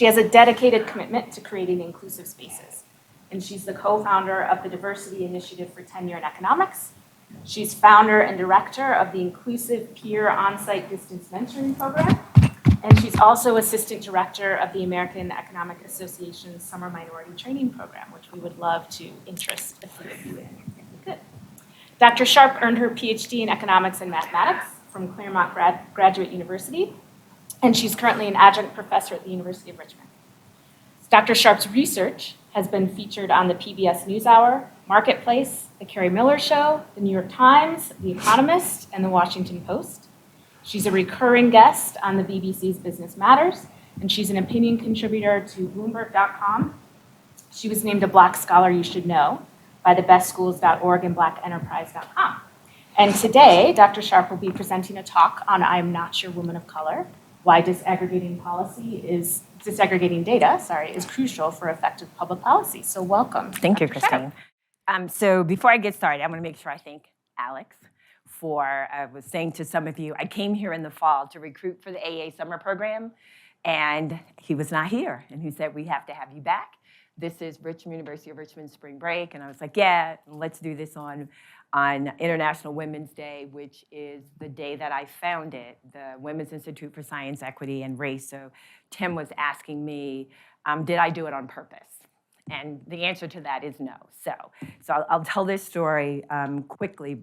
She has a dedicated commitment to creating inclusive spaces, and she's the co-founder of the Diversity Initiative for Tenure in Economics. She's founder and director of the Inclusive Peer On-Site Distance Mentoring Program, and she's also assistant director of the American Economic Association's Summer Minority Training Program, which we would love to interest a few of you in if we could. Dr. Sharpe earned her PhD in economics and mathematics from Claremont Graduate University, and she's currently an adjunct professor at the University of Richmond. Dr. Sharpe's research has been featured on the PBS NewsHour, Marketplace, The Carrie Miller Show, The New York Times, The Economist, and The Washington Post. She's a recurring guest on the BBC's Business Matters, and she's an opinion contributor to Bloomberg.com. She was named a Black Scholar You Should Know by the bestschools.org and blackenterprise.com. And today, Dr. Sharpe will be presenting a talk on I Am Not Your Woman of Color, why disaggregating data is crucial for effective public policy. So welcome. Thank you, Christine. So before I get started, I want to make sure I thank Alex I was saying to some of you, I came here in the fall to recruit for the AA summer program, and he was not here. And he said, we have to have you back. This is University of Richmond spring break. And I was like, yeah, let's do this on International Women's Day, which is the day that I founded the Women's Institute for Science, Equity, and Race. So Tim was asking me, did I do it on purpose? And the answer to that is no. So I'll tell this story quickly,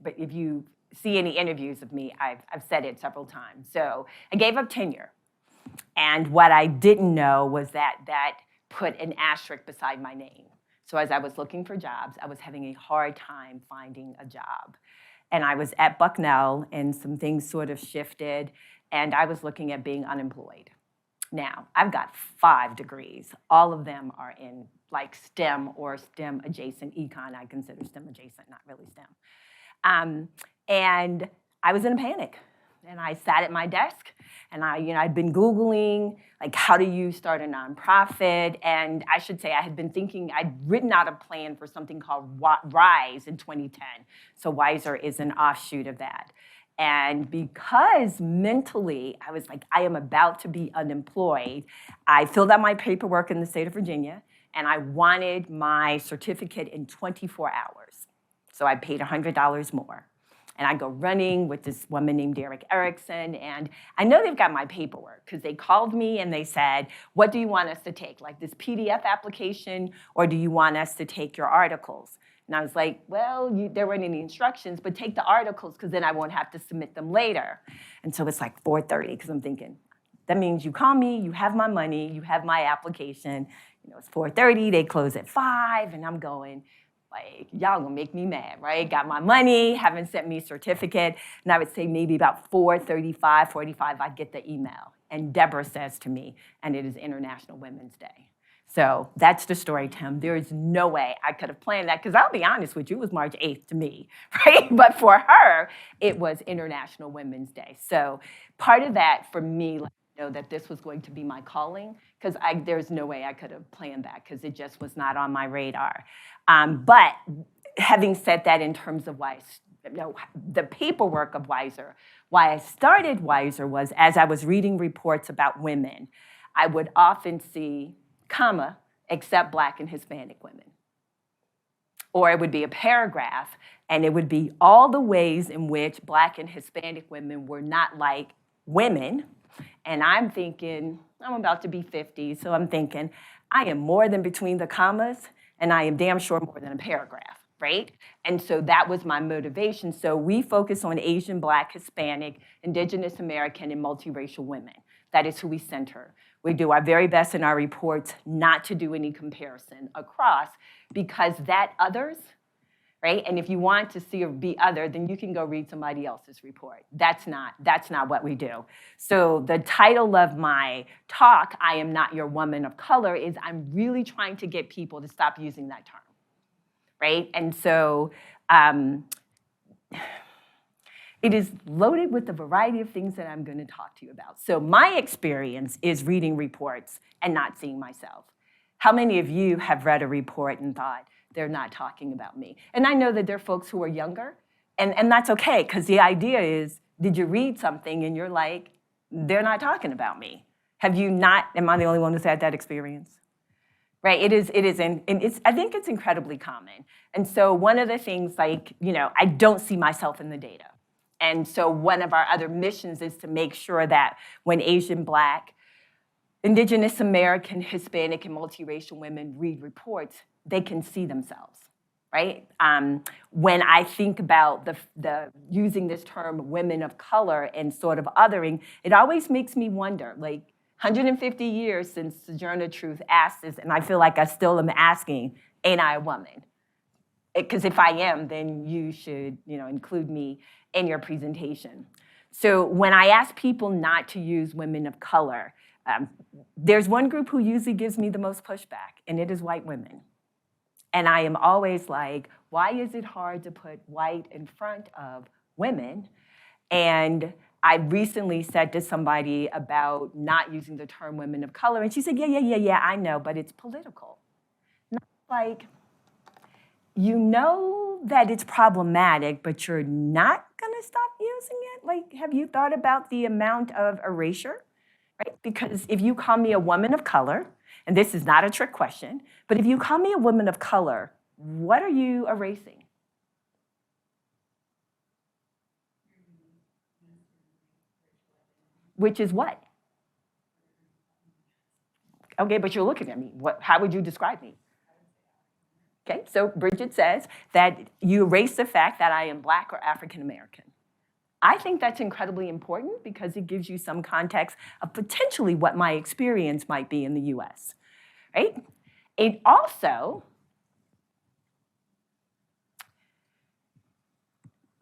but if you see any interviews of me, I've said it several times. So I gave up tenure. And what I didn't know was that put an asterisk beside my name. So as I was looking for jobs, I was having a hard time finding a job. And I was at Bucknell, and some things sort of shifted, and I was looking at being unemployed. Now, I've got 5 degrees. All of them are in like STEM or STEM adjacent. Econ, I consider STEM adjacent, not really STEM. And I was in a panic. And I sat at my desk, and I'd been Googling, like, how do you start a nonprofit? And I should say I had been thinking, I'd written out a plan for something called RISE in 2010. So Wiser is an offshoot of that. And because mentally, I was like, I am about to be unemployed, I filled out my paperwork in the state of Virginia, and I wanted my certificate in 24 hours. So I paid $100 more. And I go running with this woman named Derek Erickson, and I know they've got my paperwork because they called me and they said, what do you want us to take, like this PDF application, or do you want us to take your articles? And I was like, well, there weren't any instructions, but take the articles because then I won't have to submit them later. And so it's like 4:30 because I'm thinking, that means you call me, you have my money, you have my application. It's 4:30, they close at 5, and I'm going, like, y'all gonna make me mad, right? Got my money, haven't sent me a certificate. And I would say maybe about 4:35, 45, I get the email. And Deborah says to me, and it is International Women's Day. So that's the story, Tim. There is no way I could have planned that, because I'll be honest with you, it was March 8th to me, right? But for her, it was International Women's Day. So part of that for me, that this was going to be my calling, because there's no way I could have planned that, because it just was not on my radar. But having said that, in terms of why, the paperwork of Wiser, why I started Wiser was as I was reading reports about women, I would often see, except Black and Hispanic women. Or it would be a paragraph, and it would be all the ways in which Black and Hispanic women were not like women. And I'm thinking, I'm about to be 50, so I'm thinking, I am more than between the commas, and I am damn sure more than a paragraph, right? And so that was my motivation. So we focus on Asian, Black, Hispanic, Indigenous American, and multiracial women. That is who we center. We do our very best in our reports not to do any comparison across, because that others, right? And if you want to see or be other, then you can go read somebody else's report. That's not what we do. So the title of my talk, I Am Not Your Woman of Color, is I'm really trying to get people to stop using that term, right? And so it is loaded with a variety of things that I'm going to talk to you about. So my experience is reading reports and not seeing myself. How many of you have read a report and thought, they're not talking about me? And I know that there are folks who are younger, and that's okay, because the idea is, did you read something and you're like, they're not talking about me? Have you not, am I the only one who's had that experience? Right, it is, and I think it's incredibly common. And so one of the things, like, I don't see myself in the data. And so one of our other missions is to make sure that when Asian, Black, Indigenous American, Hispanic, and multiracial women read reports, they can see themselves, right? When I think about the using this term women of color and sort of othering, it always makes me wonder, like, 150 years since Sojourner Truth asked this, and I feel like I still am asking, ain't I a woman? Because if I am, then you should include me in your presentation. So when I ask people not to use women of color, there's one group who usually gives me the most pushback, and it is white women. And I am always like, why is it hard to put white in front of women? And I recently said to somebody about not using the term women of color, and she said, yeah, I know, but it's political. And I'm like, you know that it's problematic, but you're not gonna stop using it? Like, have you thought about the amount of erasure? Right? Because if you call me a woman of color, and this is not a trick question, but if you call me a woman of color, what are you erasing? Which is what? Okay, but you're looking at me. How would you describe me? Okay, so Bridget says that you erase the fact that I am Black or African American. I think that's incredibly important because it gives you some context of potentially what my experience might be in the US, right? It also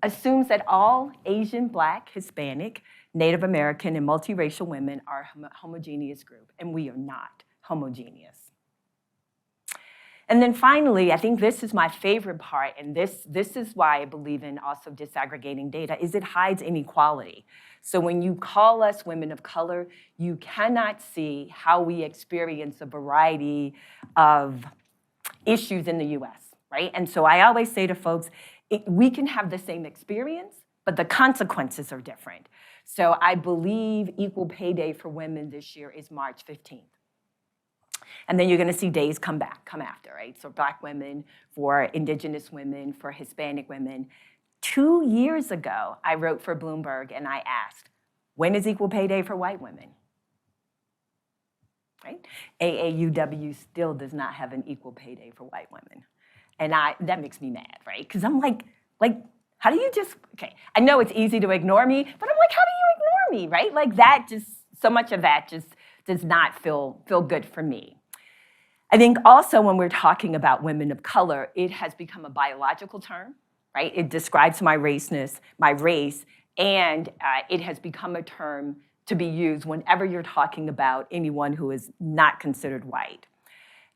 assumes that all Asian, Black, Hispanic, Native American, and multiracial women are a homogeneous group, and we are not homogeneous. And then finally, I think this is my favorite part, and this is why I believe in also disaggregating data, is it hides inequality. So when you call us women of color, you cannot see how we experience a variety of issues in the US, right? And so I always say to folks, we can have the same experience, but the consequences are different. So I believe Equal Pay Day for women this year is March 15th. And then you're gonna see days come after, right? So Black women, for Indigenous women, for Hispanic women. 2 years ago, I wrote for Bloomberg and I asked, when is Equal Pay Day for white women? Right? AAUW still does not have an Equal Pay Day for white women. And that makes me mad, right? Because I'm like, how do you just, okay, I know it's easy to ignore me, but I'm like, how do you ignore me, right? Like that just, so much of that just does not feel good for me. I think also when we're talking about women of color, it has become a biological term, right? It describes my race, and it has become a term to be used whenever you're talking about anyone who is not considered white.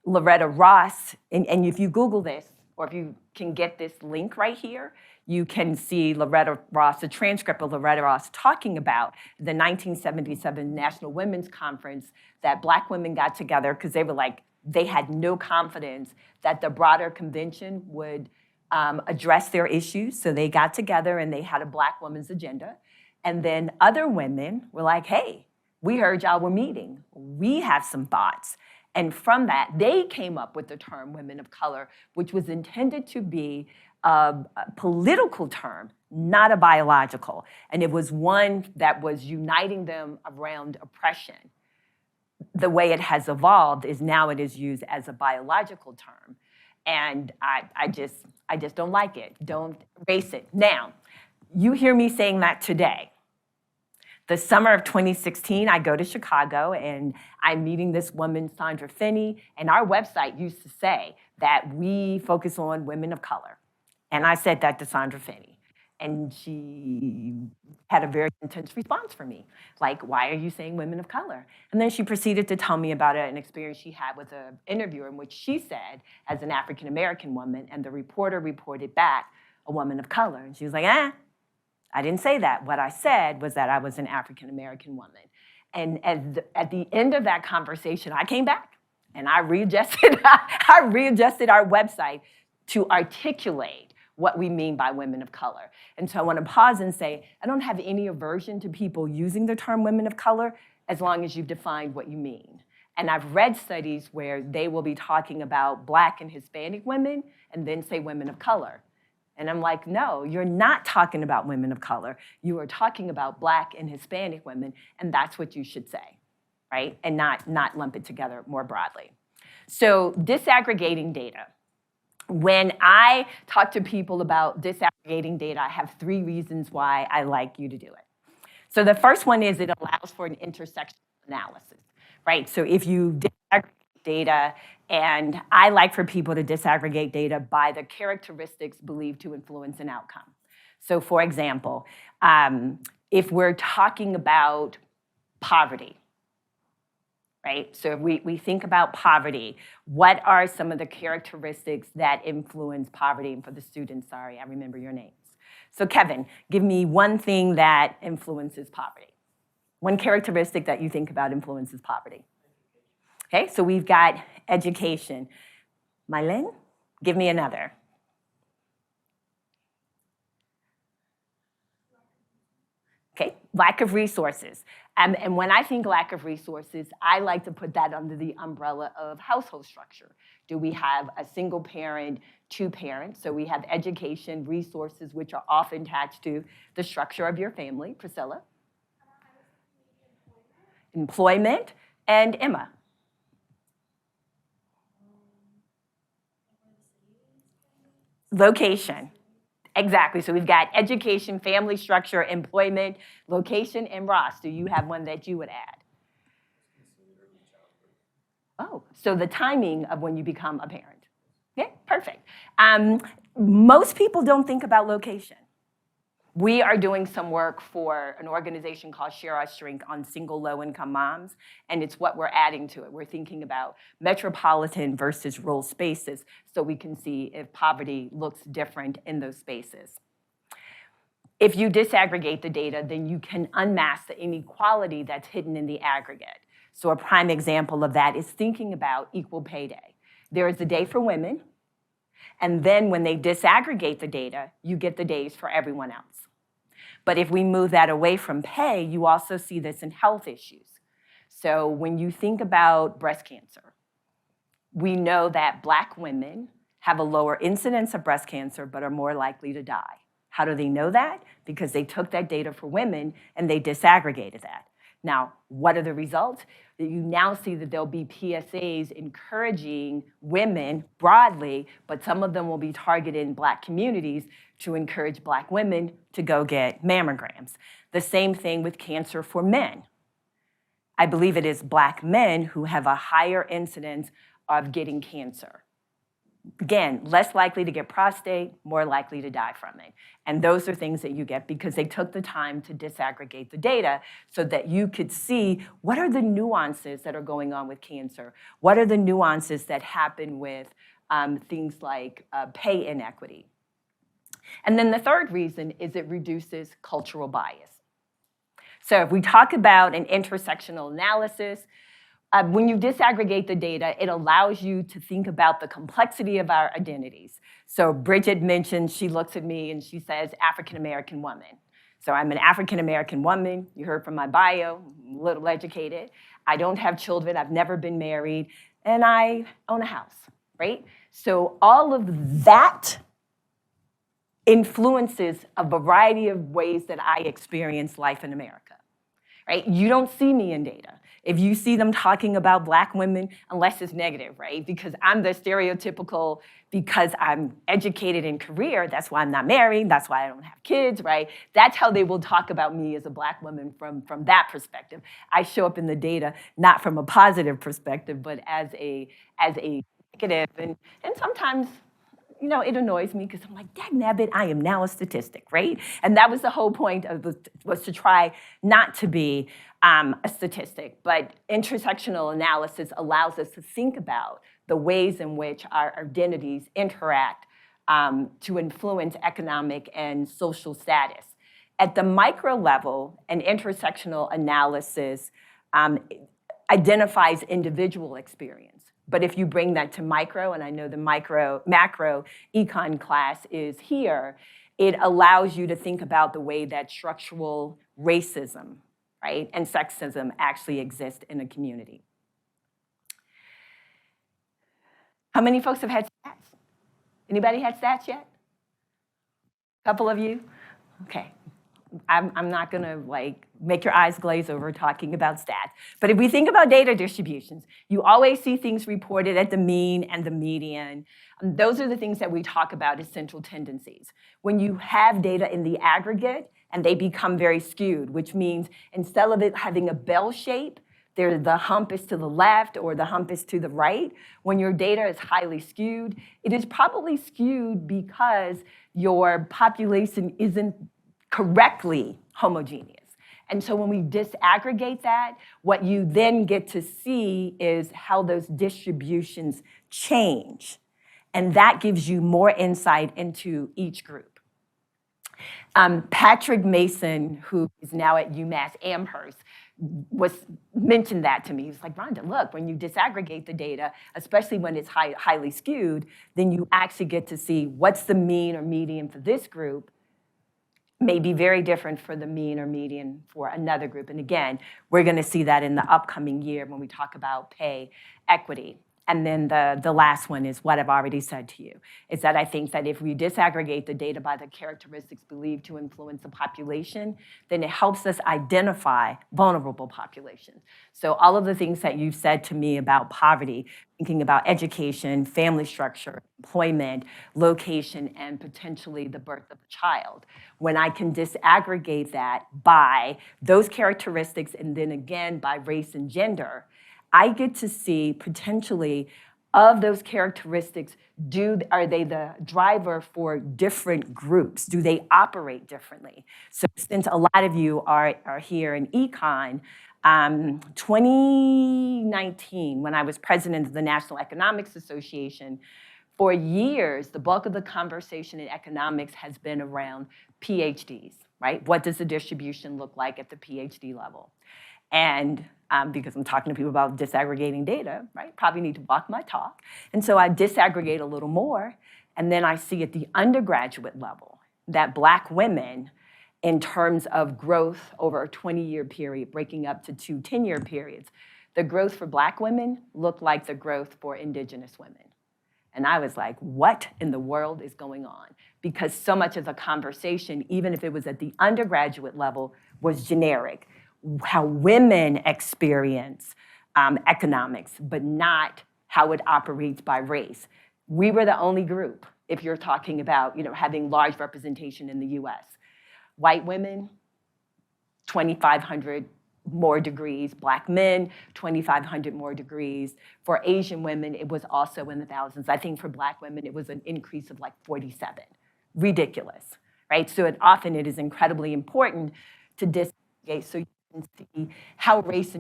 Loretta Ross, and if you Google this, or if you can get this link right here, you can see Loretta Ross, a transcript of Loretta Ross talking about the 1977 National Women's Conference that Black women got together because they were like, they had no confidence that the broader convention would address their issues. So they got together and they had a Black women's agenda. And then other women were like, hey, we heard y'all were meeting. We have some thoughts. And from that, they came up with the term women of color, which was intended to be a political term, not a biological. And it was one that was uniting them around oppression. The way it has evolved is now it is used as a biological term. And I just don't like it. Don't erase it. Now, you hear me saying that today. The summer of 2016, I go to Chicago and I'm meeting this woman, Sandra Finney, and our website used to say that we focus on women of color. And I said that to Sandra Finney. And she had a very intense response for me. Like, why are you saying women of color? And then she proceeded to tell me about an experience she had with an interviewer in which she said, as an African-American woman, and the reporter reported back, a woman of color. And she was like, I didn't say that. What I said was that I was an African-American woman. And at the end of that conversation, I came back and I readjusted our website to articulate what we mean by women of color. And so I want to pause and say, I don't have any aversion to people using the term women of color. as long as you've defined what you mean. And I've read studies where they will be talking about Black and Hispanic women and then say women of color. And I'm like, no, you're not talking about women of color. You are talking about Black and Hispanic women, and that's what you should say, right? And not lump it together more broadly. So disaggregating data. When I talk to people about disaggregating data, I have 3 reasons why I like you to do it. So the first one is it allows for an intersectional analysis, right? So if you disaggregate data, and I like for people to disaggregate data by the characteristics believed to influence an outcome. So for example, if we're talking about poverty, right? So if we think about poverty, what are some of the characteristics that influence poverty? And for the students, sorry, I remember your names. So Kevin, give me one thing that influences poverty. One characteristic that you think about influences poverty. Okay, so we've got education. Mylene, give me another. Okay, lack of resources. And when I think lack of resources, I like to put that under the umbrella of household structure. Do we have a single parent, 2 parents? So we have education, resources, which are often attached to the structure of your family. Priscilla? Employment. And Emma? Location. Exactly. So we've got education, family structure, employment, location, and Ross, do you have one that you would add? Oh, so the timing of when you become a parent. Okay, perfect. Most people don't think about location. We are doing some work for an organization called Share Our Strength on single low-income moms, and it's what we're adding to it. We're thinking about metropolitan versus rural spaces so we can see if poverty looks different in those spaces. If you disaggregate the data, then you can unmask the inequality that's hidden in the aggregate. So a prime example of that is thinking about equal pay day. There is a day for women, and then when they disaggregate the data, you get the days for everyone else. But if we move that away from pay, you also see this in health issues. So when you think about breast cancer, we know that Black women have a lower incidence of breast cancer but are more likely to die. How do they know that? Because they took that data for women and they disaggregated that. Now, what are the results? That you now see that there'll be PSAs encouraging women broadly, but some of them will be targeted in Black communities to encourage Black women to go get mammograms. The same thing with cancer for men. I believe it is Black men who have a higher incidence of getting cancer. Again, less likely to get prostate, more likely to die from it. And those are things that you get because they took the time to disaggregate the data so that you could see what are the nuances that are going on with cancer? What are the nuances that happen with things like pay inequity? And then the third reason is it reduces cultural bias. So if we talk about an intersectional analysis, when you disaggregate the data, it allows you to think about the complexity of our identities. So Bridget mentioned, she looks at me and she says, African-American woman. So I'm an African-American woman. You heard from my bio, I'm a little educated. I don't have children, I've never been married, and I own a house, right? So all of that influences a variety of ways that I experience life in America, right? You don't see me in data. If you see them talking about Black women, unless it's negative, right? Because I'm the stereotypical, because I'm educated in career, that's why I'm not married, that's why I don't have kids, right? That's how they will talk about me as a Black woman from that perspective. I show up in the data not from a positive perspective, but as a negative, and sometimes, you know, it annoys me because I'm like, dagnabbit, I am now a statistic, right? And that was the whole point of was to try not to be a statistic, but intersectional analysis allows us to think about the ways in which our identities interact to influence economic and social status. At the micro level, an intersectional analysis identifies individual experience. But if you bring that to micro, and I know the macro econ class is here, it allows you to think about the way that structural racism right? And sexism actually exists in a community. How many folks have had stats? Anybody had stats yet? A couple of you? Okay. I'm not gonna like make your eyes glaze over talking about stats. But if we think about data distributions, you always see things reported at the mean and the median. Those are the things that we talk about as central tendencies. When you have data in the aggregate and they become very skewed, which means instead of it having a bell shape, the hump is to the left or the hump is to the right. When your data is highly skewed, it is probably skewed because your population isn't correctly homogeneous. And so when we disaggregate that, what you then get to see is how those distributions change. And that gives you more insight into each group. Patrick Mason, who is now at UMass Amherst, mentioned that to me. He was like, Rhonda, look, when you disaggregate the data, especially when it's highly skewed, then you actually get to see what's the mean or median for this group may be very different for the mean or median for another group. And again, we're going to see that in the upcoming year when we talk about pay equity. And then the last one is what I've already said to you, is that I think that if we disaggregate the data by the characteristics believed to influence the population, then it helps us identify vulnerable populations. So all of the things that you've said to me about poverty, thinking about education, family structure, employment, location, and potentially the birth of a child. When I can disaggregate that by those characteristics and then again by race and gender, I get to see potentially of those characteristics, are they the driver for different groups? Do they operate differently? So since a lot of you are here in econ, 2019, when I was president of the National Economics Association, for years, the bulk of the conversation in economics has been around PhDs, right? What does the distribution look like at the PhD level? And because I'm talking to people about disaggregating data, right? Probably need to walk my talk. And so I disaggregate a little more, and then I see at the undergraduate level that Black women, in terms of growth over a 20-year period, breaking up to 2 10-year periods, the growth for Black women looked like the growth for Indigenous women. And I was like, what in the world is going on? Because so much of the conversation, even if it was at the undergraduate level, was generic. How women experience economics, but not how it operates by race. We were the only group, if you're talking about having large representation in the US. White women, 2,500 more degrees. Black men, 2,500 more degrees. For Asian women, it was also in the thousands. I think for Black women, it was an increase of like 47. Ridiculous, right? So often it is incredibly important to disaggregate so you can see how race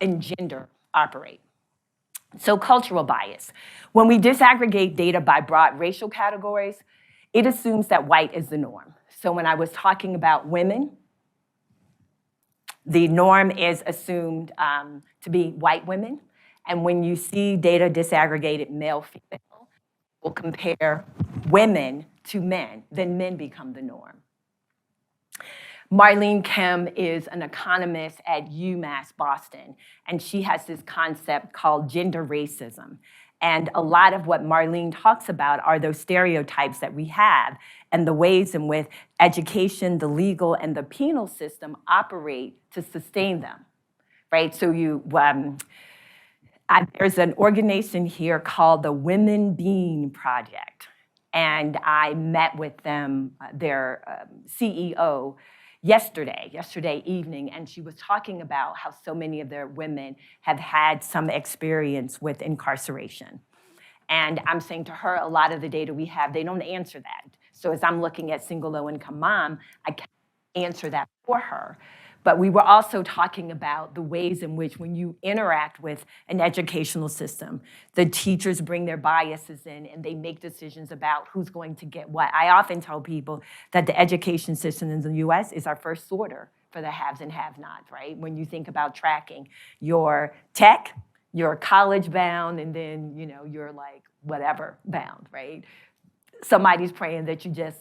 and gender operate. So cultural bias. When we disaggregate data by broad racial categories, it assumes that white is the norm. So when I was talking about women, the norm is assumed to be white women. And when you see data disaggregated male-female, we'll compare women to men, then men become the norm. Marlene Kim is an economist at UMass Boston, and she has this concept called gender racism. And a lot of what Marlene talks about are those stereotypes that we have and the ways in which education, the legal, and the penal system operate to sustain them, right? So there's an organization here called the Women Being Project. And I met with them, their CEO, yesterday evening, and she was talking about how so many of their women have had some experience with incarceration. And I'm saying to her, a lot of the data we have, they don't answer that. So as I'm looking at single low-income mom, I can't answer that for her. But we were also talking about the ways in which when you interact with an educational system, the teachers bring their biases in and they make decisions about who's going to get what. I often tell people that the education system in the US is our first sorter for the haves and have-nots, right? When you think about tracking your tech, you're college bound, and then you're like whatever bound, right? Somebody's praying that you just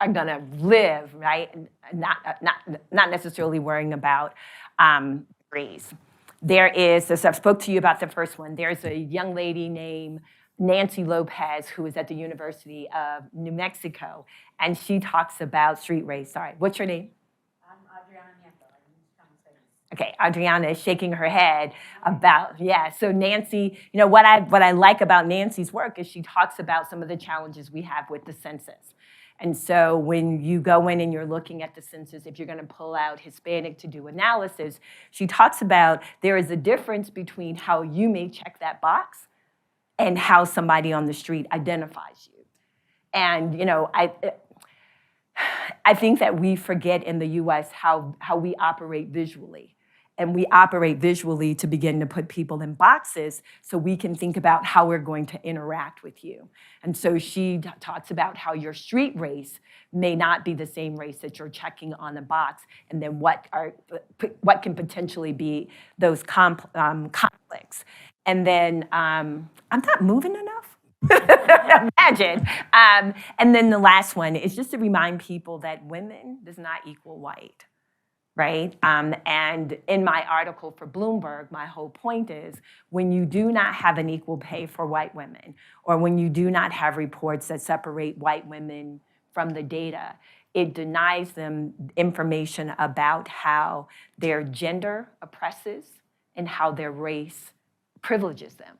are gonna live, right? And not necessarily worrying about race. There is, as I spoke to you about the first one, there's a young lady named Nancy Lopez who is at the University of New Mexico, and she talks about street race. Sorry, what's your name? Okay, Adriana is shaking her head about, yeah, so Nancy, what I like about Nancy's work is she talks about some of the challenges we have with the census. And so when you go in and you're looking at the census, if you're gonna pull out Hispanic to do analysis, she talks about there is a difference between how you may check that box and how somebody on the street identifies you. And I think that we forget in the US how we operate visually. And we operate visually to begin to put people in boxes so we can think about how we're going to interact with you. And so she talks about how your street race may not be the same race that you're checking on a box, and then what can potentially be those conflicts. And then, I'm not moving enough? Imagine. And then the last one is just to remind people that women does not equal white. Right? And in my article for Bloomberg, my whole point is when you do not have an equal pay for white women, or when you do not have reports that separate white women from the data, it denies them information about how their gender oppresses and how their race privileges them.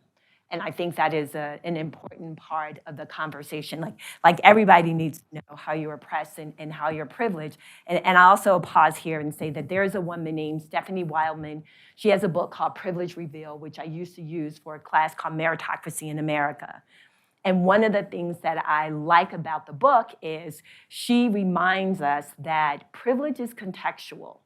And I think that is an important part of the conversation. Like everybody needs to know how you're oppressed and how you're privileged. And I also pause here and say that there's a woman named Stephanie Wildman. She has a book called Privilege Revealed, which I used to use for a class called Meritocracy in America. And one of the things that I like about the book is she reminds us that privilege is contextual.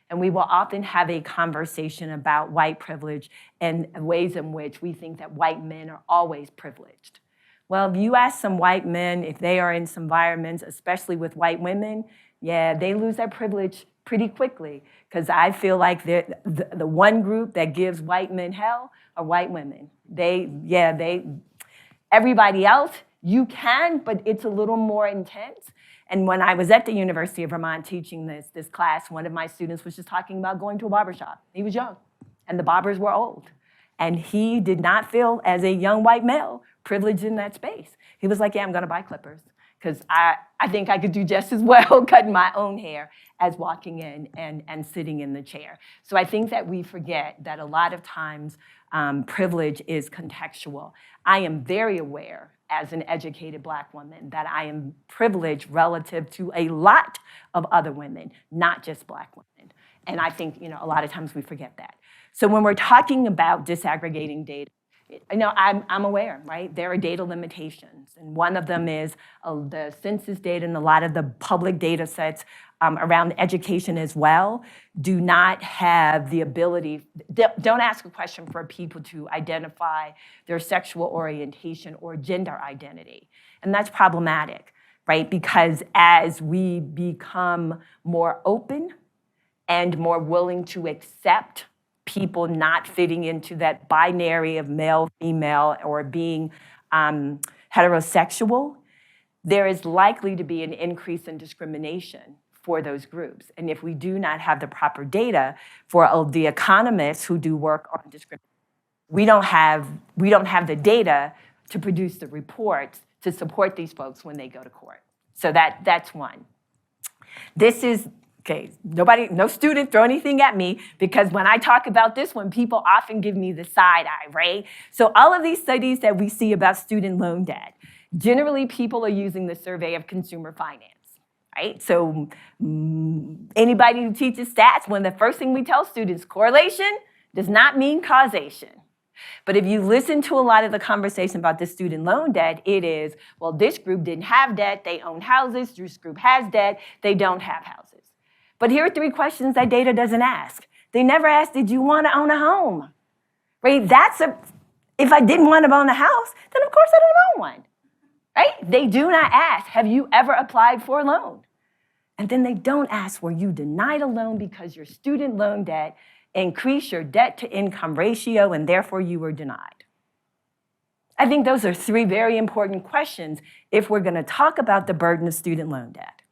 And we will often have a conversation about white privilege and ways in which we think that white men are always privileged. Well, if you ask some white men if they are in some environments, especially with white women, yeah, they lose their privilege pretty quickly. Because I feel like the one group that gives white men hell are white women. Everybody else, you can, but it's a little more intense. And when I was at the University of Vermont teaching this class, one of my students was just talking about going to a barbershop. He was young, and the barbers were old. And he did not feel, as a young white male, privileged in that space. He was like, yeah, I'm gonna buy clippers, because I think I could do just as well cutting my own hair as walking in and sitting in the chair. So I think that we forget that a lot of times privilege is contextual. I am very aware as an educated Black woman that I am privileged relative to a lot of other women, not just Black women. And I think a lot of times we forget that. So when we're talking about disaggregating data, I'm aware, right? There are data limitations, and one of them is the census data and a lot of the public data sets around education as well do not have the ability, don't ask a question for people to identify their sexual orientation or gender identity. And that's problematic, right? Because as we become more open and more willing to accept people not fitting into that binary of male, female, or being heterosexual, there is likely to be an increase in discrimination for those groups. And if we do not have the proper data for the economists who do work on discrimination, we don't have the data to produce the reports to support these folks when they go to court. So that's one. This is, okay, no student throw anything at me, because when I talk about this one, people often give me the side eye, right? So all of these studies that we see about student loan debt, generally people are using the Survey of Consumer Finance, right? So anybody who teaches stats, one of the first thing we tell students, correlation does not mean causation. But if you listen to a lot of the conversation about the student loan debt, it is, well, this group didn't have debt, they own houses, this group has debt, they don't have houses. But here are 3 questions that data doesn't ask. They never ask, did you want to own a home? Right? If I didn't want to own a house, then of course I don't own one. Right? They do not ask, have you ever applied for a loan? And then they don't ask, were you denied a loan because your student loan debt increased your debt to income ratio and therefore you were denied? I think those are three very important questions if we're going to talk about the burden of student loan debt.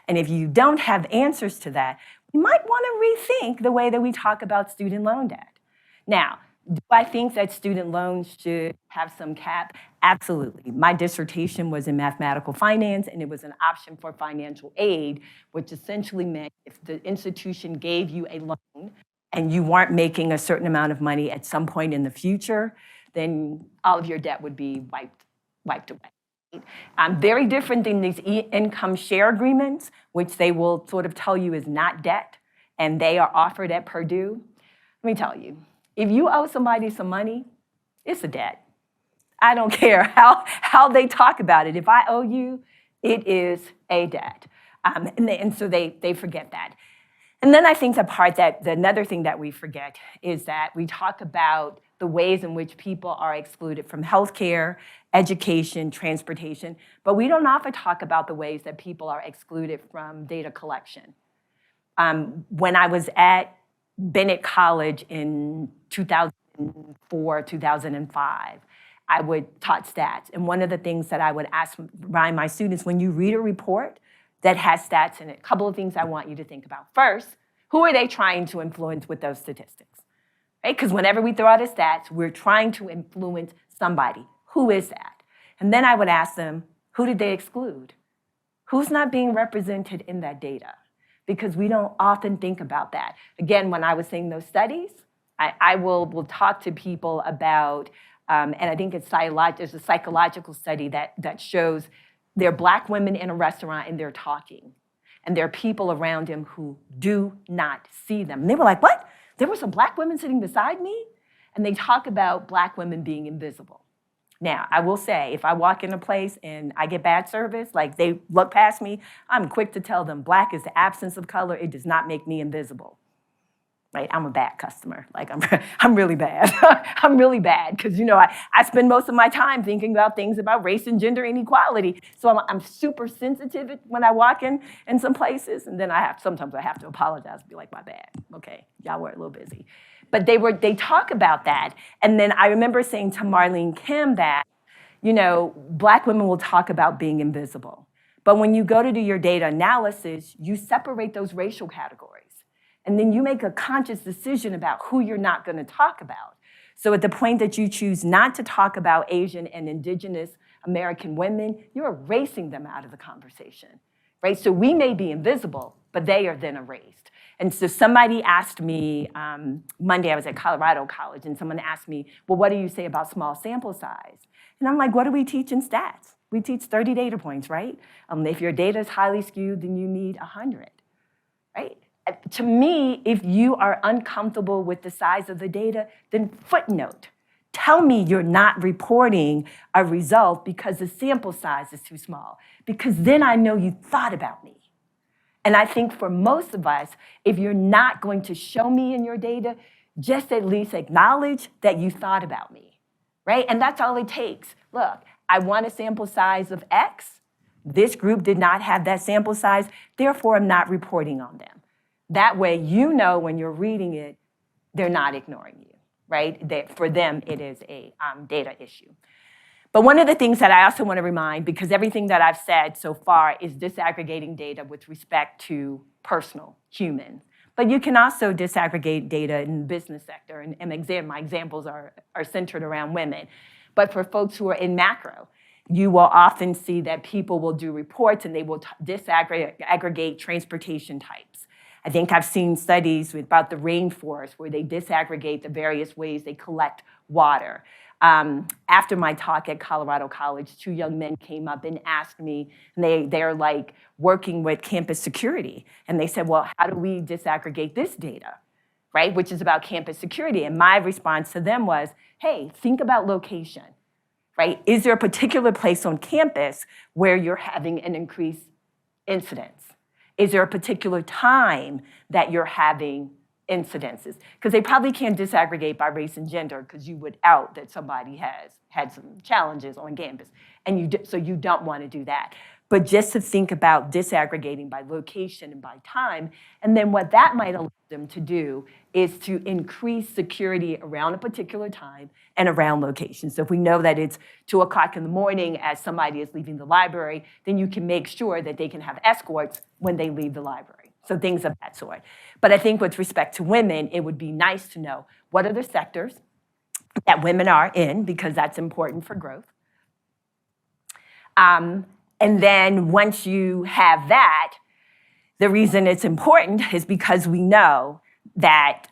And if you don't have answers to that, we might want to rethink the way that we talk about student loan debt. Now, do I think that student loans should have some cap? Absolutely. My dissertation was in mathematical finance, and it was an option for financial aid, which essentially meant if the institution gave you a loan and you weren't making a certain amount of money at some point in the future, then all of your debt would be wiped away. Very different than these income share agreements, which they will sort of tell you is not debt, and they are offered at Purdue. Let me tell you, if you owe somebody some money, it's a debt. I don't care how they talk about it. If I owe you, it is a debt. And so they forget that. And then I think another thing that we forget is that we talk about the ways in which people are excluded from healthcare, education, transportation, but we don't often talk about the ways that people are excluded from data collection. When I was at Bennett College in 2004, 2005, I would taught stats. And one of the things that I would remind my students, when you read a report that has stats in it, a couple of things I want you to think about. First, who are they trying to influence with those statistics? Right? Because whenever we throw out a stats, we're trying to influence somebody. Who is that? And then I would ask them, who did they exclude? Who's not being represented in that data? Because we don't often think about that. Again, when I was saying those studies, I will talk to people about, and I think there's a psychological study that shows there are Black women in a restaurant and they're talking. And there are people around them who do not see them. And they were like, what? There were some Black women sitting beside me? And they talk about Black women being invisible. Now, I will say, if I walk in a place and I get bad service, like they look past me, I'm quick to tell them Black is the absence of color. It does not make me invisible. Right? I'm a bad customer. Like I'm really bad. I'm really bad because I spend most of my time thinking about things about race and gender inequality. So I'm super sensitive when I walk in some places, and then sometimes I have to apologize and be like, my bad. Okay, y'all were a little busy. But they talk about that. And then I remember saying to Marlene Kim that, Black women will talk about being invisible. But when you go to do your data analysis, you separate those racial categories. And then you make a conscious decision about who you're not going to talk about. So at the point that you choose not to talk about Asian and Indigenous American women, you're erasing them out of the conversation, right? So we may be invisible, but they are then erased. And so somebody asked me, Monday I was at Colorado College, and someone asked me, well, what do you say about small sample size? And I'm like, what do we teach in stats? We teach 30 data points, right? If your data is highly skewed, then you need 100, right? To me, if you are uncomfortable with the size of the data, then footnote. Tell me you're not reporting a result because the sample size is too small, because then I know you thought about me. And I think for most of us, if you're not going to show me in your data, just at least acknowledge that you thought about me, right? And that's all it takes. Look, I want a sample size of X. This group did not have that sample size, therefore I'm not reporting on them. That way, when you're reading it, they're not ignoring you, right? For them, it is a data issue. But one of the things that I also want to remind, because everything that I've said so far is disaggregating data with respect to personal, human. But you can also disaggregate data in the business sector, and my examples are centered around women. But for folks who are in macro, you will often see that people will do reports and they will disaggregate transportation types. I think I've seen studies about the rainforest where they disaggregate the various ways they collect water. After my talk at Colorado College, 2 young men came up and asked me, and they're like working with campus security. And they said, well, how do we disaggregate this data, right? Which is about campus security. And my response to them was, hey, think about location, right? Is there a particular place on campus where you're having an increased incidence? Is there a particular time that you're having incidences? Because they probably can't disaggregate by race and gender because you would out that somebody has had some challenges on campus. And so you don't want to do that. but just to think about disaggregating by location and by time. And then what that might allow them to do is to increase security around a particular time and around location. So if we know that it's 2 o'clock in the morning as somebody is leaving the library, then you can make sure that they can have escorts when they leave the library. So things of that sort. But I think with respect to women, it would be nice to know what are the sectors that women are in, because that's important for growth. And then once you have that, the reason it's important is because we know that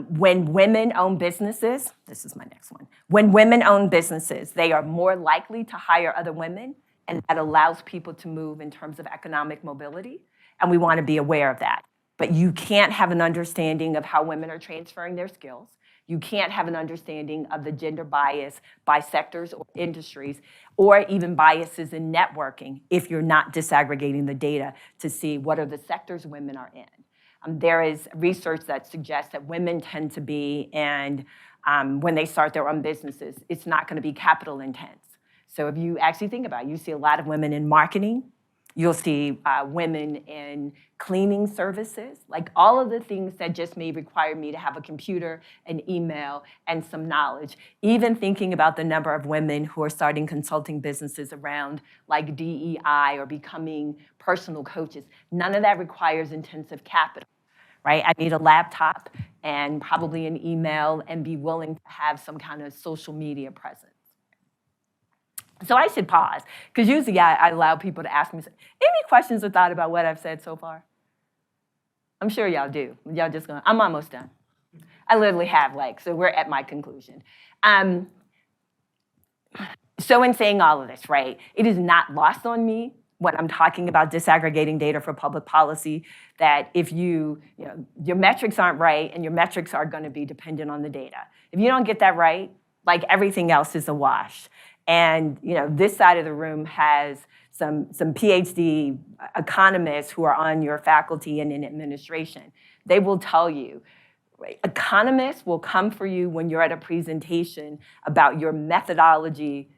when women own businesses, this is my next one, when women own businesses, they are more likely to hire other women, and that allows people to move in terms of economic mobility, and we want to be aware of that. But you can't have an understanding of how women are transferring their skills. You can't have an understanding of the gender bias by sectors or industries, or even biases in networking if you're not disaggregating the data to see what are the sectors women are in. There is research that suggests that women tend to be, and when they start their own businesses, it's not going to be capital intense. So if you actually think about it, you see a lot of women in marketing. You'll see women in cleaning services, like all of the things that just may require me to have a computer, an email, and some knowledge. Even thinking about the number of women who are starting consulting businesses around like DEI or becoming personal coaches, none of that requires intensive capital, right? I need a laptop and probably an email and be willing to have some kind of social media presence. So I should pause, because usually I allow people to ask me, any questions or thought about what I've said so far? I'm sure y'all do. Y'all just going, I'm almost done. I literally have so we're at my conclusion. So in saying all of this, right, it is not lost on me when I'm talking about disaggregating data for public policy, that if your metrics aren't right, and your metrics are going to be dependent on the data. If you don't get that right, everything else is a wash. And this side of the room has some PhD economists who are on your faculty and in administration. They will tell you, right, economists will come for you when you're at a presentation about your methodology.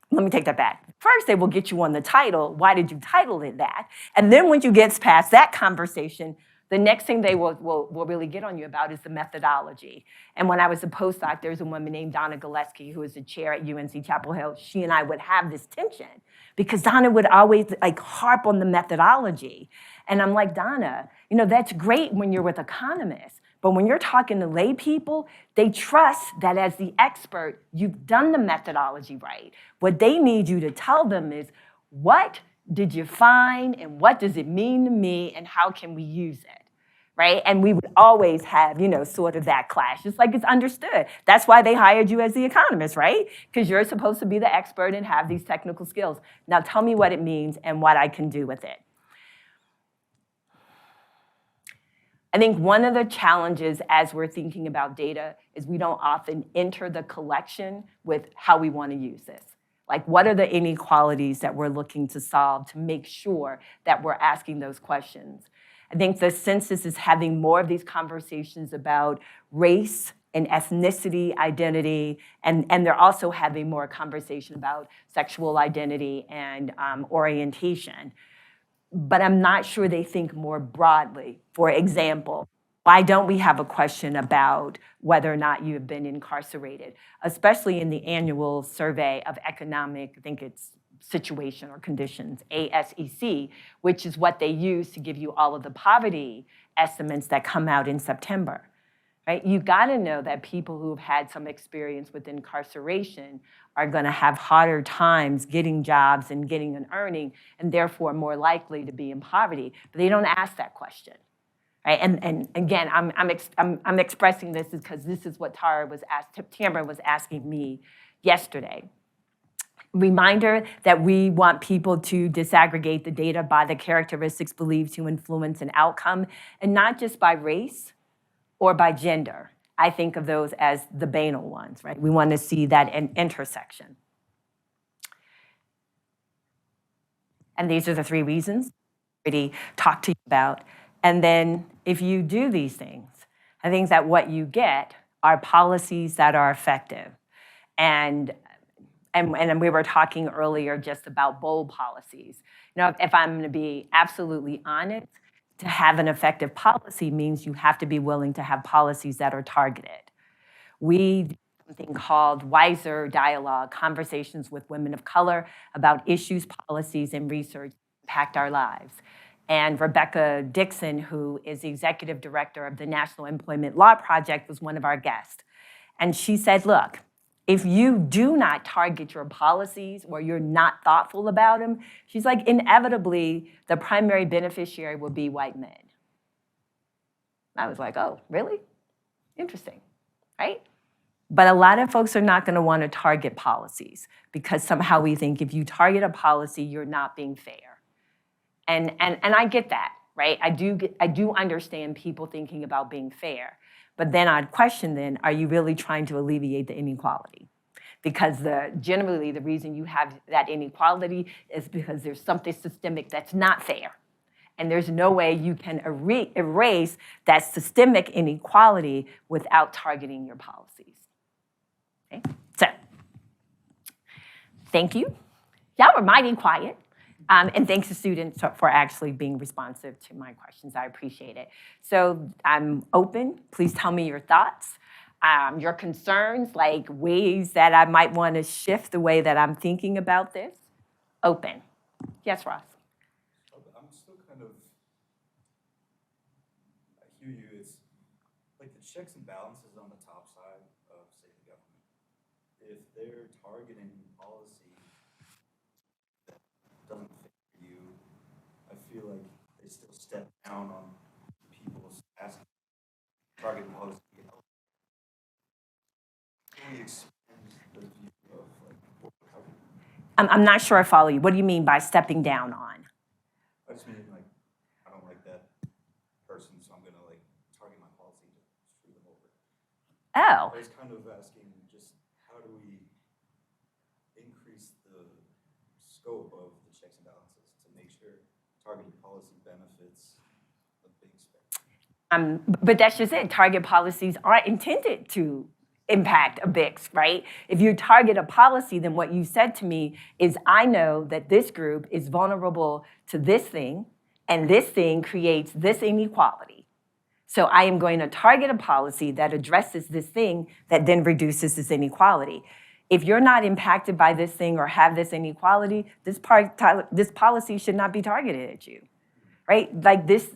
Let me take that back. First, they will get you on the title. Why did you title it that? And then when you get past that conversation, the next thing they will really get on you about is the methodology. And when I was a postdoc, there's a woman named Donna Gillespie, who is the chair at UNC Chapel Hill. She and I would have this tension because Donna would always harp on the methodology. And I'm like, Donna, that's great when you're with economists, but when you're talking to lay people, they trust that as the expert, you've done the methodology right. What they need you to tell them is, what did you find, and what does it mean to me, and how can we use it, right? And we would always have, sort of that clash. It's it's understood. That's why they hired you as the economist, right? Because you're supposed to be the expert and have these technical skills. Now tell me what it means and what I can do with it. I think one of the challenges as we're thinking about data is we don't often enter the collection with how we want to use this. What are the inequalities that we're looking to solve to make sure that we're asking those questions? I think the census is having more of these conversations about race and ethnicity, identity, and they're also having more conversation about sexual identity and orientation. But I'm not sure they think more broadly. For example, why don't we have a question about whether or not you have been incarcerated, especially in the annual survey of economic, I think it's situation or conditions, ASEC, which is what they use to give you all of the poverty estimates that come out in September, right? You gotta know that people who've had some experience with incarceration are gonna have harder times getting jobs and getting an earning, and therefore more likely to be in poverty, but they don't ask that question. Right? And again, I'm expressing this because this is what Tamara was asking me yesterday. Reminder that we want people to disaggregate the data by the characteristics believed to influence an outcome, and not just by race or by gender. I think of those as the banal ones, right? We want to see that intersection. And these are the 3 reasons I already talked to you about. And then if you do these things, I think that what you get are policies that are effective. And and we were talking earlier just about bold policies. You know, if I'm going to be absolutely honest, to have an effective policy means you have to be willing to have policies that are targeted. We do something called Wiser Dialogue, conversations with women of color about issues, policies, and research that impact our lives. And Rebecca Dixon, who is the executive director of the National Employment Law Project, was one of our guests. And she said, look, if you do not target your policies or you're not thoughtful about them, she's like, inevitably, the primary beneficiary will be white men. I was like, oh, really? Interesting, right? But a lot of folks are not going to want to target policies because somehow we think if you target a policy, you're not being fair. And I get that, right? I do understand people thinking about being fair. But then I'd question then, are you really trying to alleviate the inequality? Because generally the reason you have that inequality is because there's something systemic that's not fair. And there's no way you can erase that systemic inequality without targeting your policies. Okay? So, thank you. Y'all were mighty quiet. And thanks to students for actually being responsive to my questions. I appreciate it. So I'm open. Please tell me your thoughts, your concerns, like ways that I might want to shift the way that I'm thinking about this. Open. Yes, Ross. I'm still kind of, I hear you, it's like the checks and balances on the top side of, say, the government. If they're targeting policy that doesn't fit you, I feel like they still step down on people's asking targeting policy. Can we expand the view of like how I'm not sure I follow you. What do you mean by stepping down on? I just mean like I don't like that person, so I'm gonna like target my policy to screw them over. Oh. I was kind of asking just how do we increase the scope of the checks and balances to make sure targeted policy benefits the big spectrum? But that's just it. Target policies are intended to impact a BICS, right? If you target a policy, then what you said to me is, I know that this group is vulnerable to this thing, and this thing creates this inequality. So I am going to target a policy that addresses this thing that then reduces this inequality. If you're not impacted by this thing or have this inequality, this policy should not be targeted at you, right? Like this,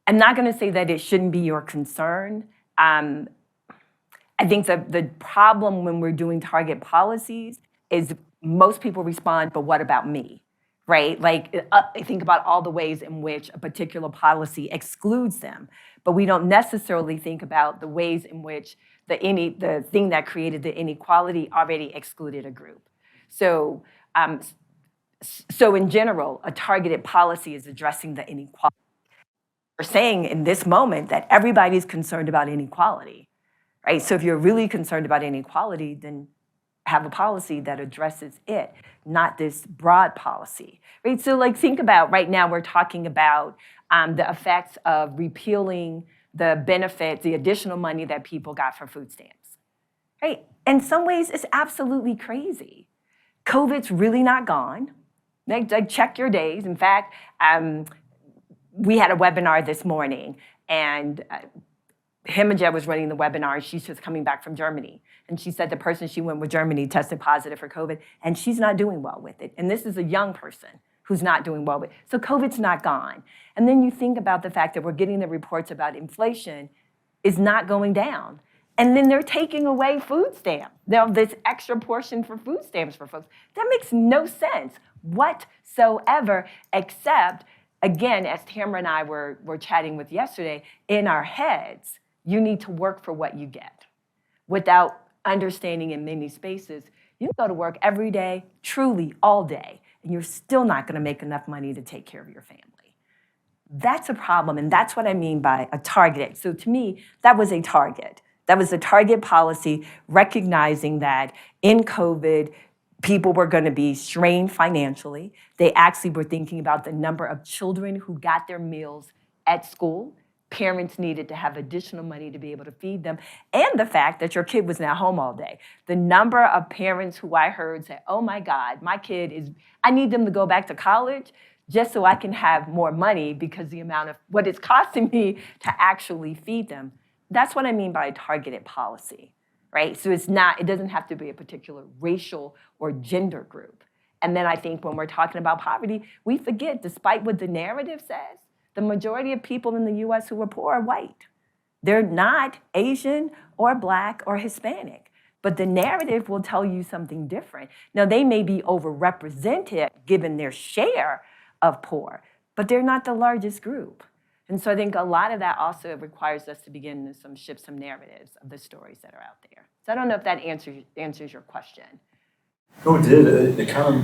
I'm not going to say that it shouldn't be your concern. I think the problem when we're doing target policies is most people respond, but what about me, right? Like, think about all the ways in which a particular policy excludes them, but we don't necessarily think about the ways in which the thing that created the inequality already excluded a group. So in general, a targeted policy is addressing the inequality. We're saying in this moment that everybody's concerned about inequality. Right? So if you're really concerned about inequality, then have a policy that addresses it, not this broad policy. Right? So like think about, right now we're talking about the effects of repealing the benefits, the additional money that people got from food stamps. Right? In some ways, it's absolutely crazy. COVID's really not gone. Like check your days. In fact, we had a webinar this morning, and Himajeh was running the webinar. She's just coming back from Germany. And she said the person she went with Germany tested positive for COVID, and she's not doing well with it. And this is a young person who's not doing well with it. So COVID's not gone. And then you think about the fact that we're getting the reports about inflation is not going down. And then they're taking away food stamps. Now, this extra portion for food stamps for folks. That makes no sense whatsoever, except, again, as Tamara and I were chatting with yesterday, in our heads, you need to work for what you get. Without understanding in many spaces, you go to work every day, truly all day, and you're still not going to make enough money to take care of your family. That's a problem, and that's what I mean by a target. So to me, that was a target. That was a target policy, recognizing that in COVID, people were going to be strained financially. They actually were thinking about the number of children who got their meals at school. parents needed to have additional money to be able to feed them, and the fact that your kid was now home all day. The number of parents who I heard say, oh my God, my kid is, I need them to go back to college just so I can have more money because the amount of what it's costing me to actually feed them. That's what I mean by a targeted policy, right? So it doesn't have to be a particular racial or gender group. And then I think when we're talking about poverty, we forget, despite what the narrative says, the majority of people in the US who are poor are white. They're not Asian or Black or Hispanic. But the narrative will tell you something different. Now, they may be overrepresented given their share of poor, but they're not the largest group. And so I think a lot of that also requires us to begin to shift some narratives of the stories that are out there. So I don't know if that answers your question. No, it did. It kind of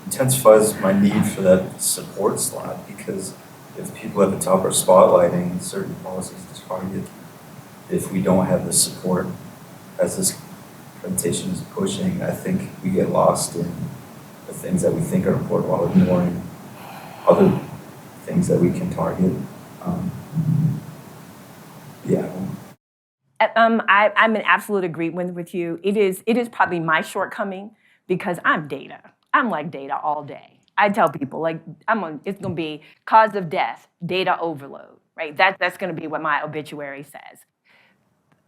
intensifies my need for that support slot, because if people at the top are spotlighting certain policies to target, if we don't have the support as this presentation is pushing, I think we get lost in the things that we think are important while ignoring other things that we can target. I'm in absolute agreement with you. It is probably my shortcoming because I'm data. I'm like data all day. I tell people like it's gonna be cause of death, data overload, right? That's gonna be what my obituary says.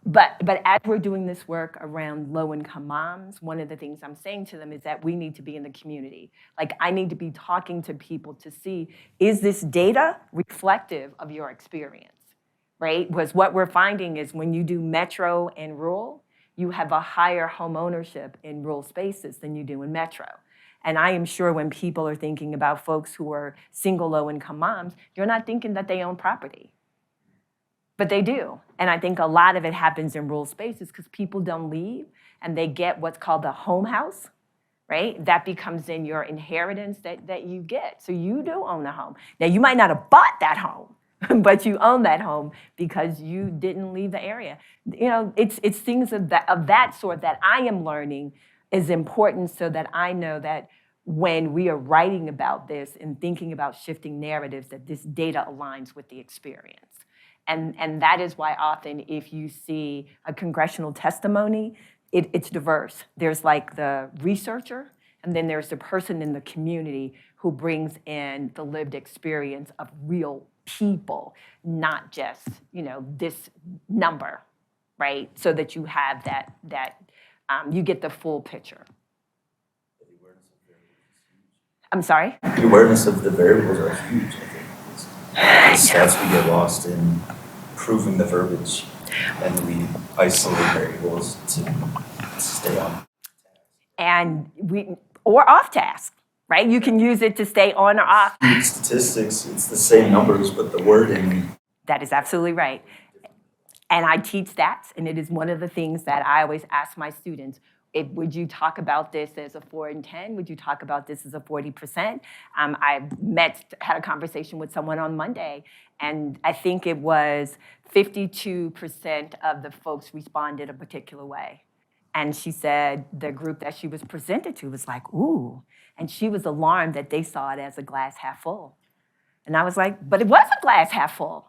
But as we're doing this work around low-income moms, one of the things I'm saying to them is that we need to be in the community. Like, I need to be talking to people to see, is this data reflective of your experience, right? Because what we're finding is when you do metro and rural, you have a higher home ownership in rural spaces than you do in metro. And I am sure when people are thinking about folks who are single low-income moms, you're not thinking that they own property. But they do. And I think a lot of it happens in rural spaces because people don't leave and they get what's called the home house, right? That becomes then your inheritance that you get. So you do own a home. Now, you might not have bought that home, but you own that home because you didn't leave the area. You know, it's things of that sort that I am learning is important so that I know that when we are writing about this and thinking about shifting narratives, that this data aligns with the experience. And that is why often if you see a congressional testimony, it's diverse. There's like the researcher, and then there's the person in the community who brings in the lived experience of real people, not just, you know, this number, right? So that you have that you get the full picture. I'm sorry? The awareness of the variables are huge, I think. The stats we get lost in proving the verbiage, and we isolate variables to stay on task. Or off task, right? You can use it to stay on or off. Statistics, it's the same numbers, but the wording. That is absolutely right. And I teach stats, and it is one of the things that I always ask my students. Would you talk about this as a 4 in 10? Would you talk about this as a 40%? I had a conversation with someone on Monday, and I think it was 52% of the folks responded a particular way. And she said the group that she was presented to was like, ooh. And she was alarmed that they saw it as a glass half full. And I was like, but it was a glass half full.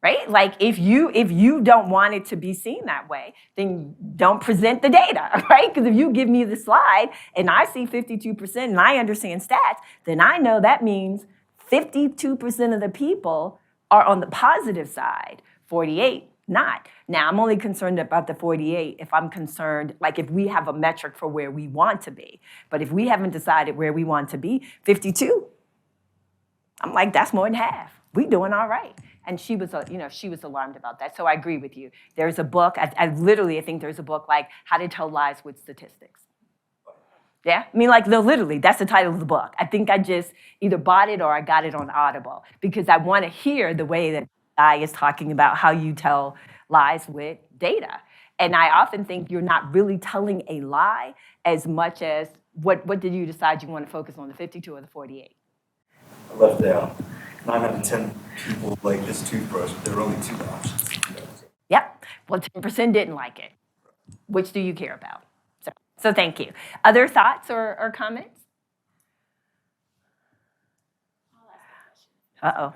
Right? Like if you don't want it to be seen that way, then don't present the data, right? Because if you give me the slide and I see 52% and I understand stats, then I know that means 52% of the people are on the positive side, 48 not. Now, I'm only concerned about the 48 if I'm concerned, like if we have a metric for where we want to be. But if we haven't decided where we want to be, 52, I'm like, that's more than half. We doing all right. And she was alarmed about that. So I agree with you. There's a book, I think there's a book like How to Tell Lies with Statistics. Yeah, I mean, like literally, that's the title of the book. I think I just either bought it or I got it on Audible because I want to hear the way that guy is talking about how you tell lies with data. And I often think you're not really telling a lie as much as what did you decide you want to focus on, the 52 or the 48? I left out 9 out of 10 people like this toothbrush, but there are only 2 options. Yep. Well, 10% didn't like it. Which do you care about? So thank you. Other thoughts or comments? Uh-oh.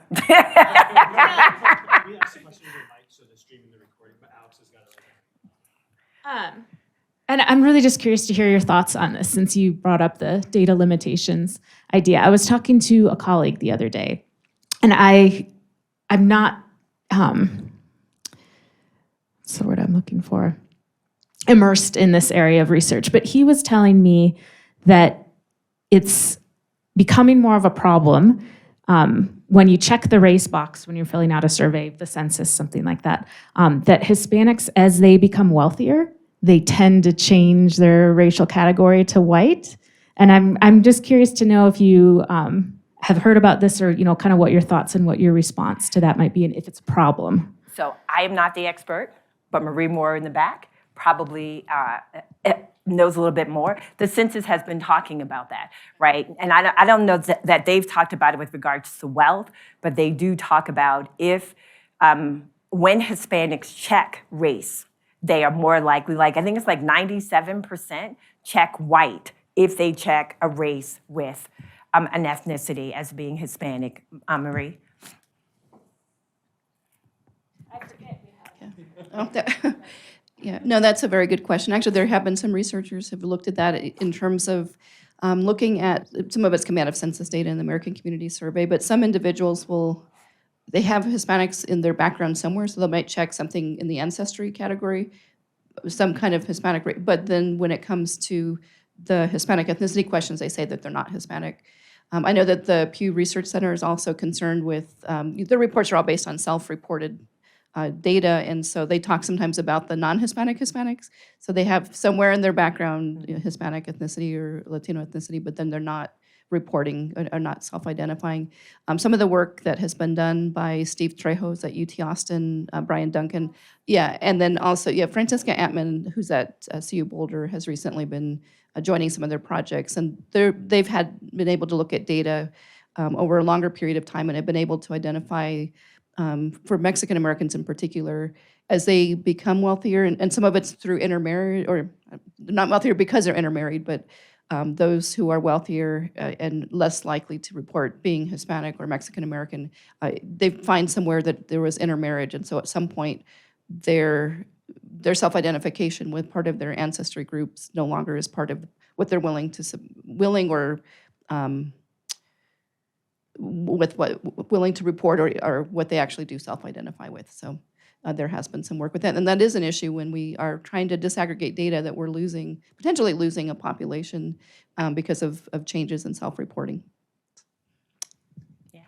And I'm really just curious to hear your thoughts on this since you brought up the data limitations idea. I was talking to a colleague the other day, and I'm not, what's the word I'm looking for? Immersed in this area of research, but he was telling me that it's becoming more of a problem when you check the race box when you're filling out a survey, the census, something like that, that Hispanics, as they become wealthier, they tend to change their racial category to white. And I'm just curious to know if you have heard about this, or kind of what your thoughts and what your response to that might be, and if it's a problem. So I am not the expert, but Marie Moore in the back probably knows a little bit more. The census has been talking about that, right? And I don't know that they've talked about it with regards to wealth, but they do talk about if when Hispanics check race, they are more likely, I think it's 97% check white if they check a race with an ethnicity as being Hispanic. Marie? I forget. Yeah, no, that's a very good question. Actually, there have been some researchers who have looked at that in terms of looking at, some of it's come out of census data in the American Community Survey, but some individuals they have Hispanics in their background somewhere, so they might check something in the ancestry category, some kind of Hispanic rate, but then when it comes to the Hispanic ethnicity questions, they say that they're not Hispanic. I know that the Pew Research Center is also concerned with, the reports are all based on self-reported data, and so they talk sometimes about the non-Hispanic Hispanics. So they have somewhere in their background Hispanic ethnicity or Latino ethnicity, but then they're not reporting or not self-identifying. Some of the work that has been done by Steve Trejos at UT Austin, Brian Duncan, and then also, Francesca Antman, who's at CU Boulder, has recently been joining some of their projects, and they've been able to look at data over a longer period of time and have been able to identify for Mexican Americans in particular, as they become wealthier, and some of it's through intermarriage, or not wealthier because they're intermarried, but those who are wealthier and less likely to report being Hispanic or Mexican American, they find somewhere that there was intermarriage, and so at some point their self-identification with part of their ancestry groups no longer is part of what they're willing to report, or what they actually do self-identify with. So there has been some work with that, and that is an issue when we are trying to disaggregate data, that we're potentially losing a population because of changes in self-reporting. Yeah.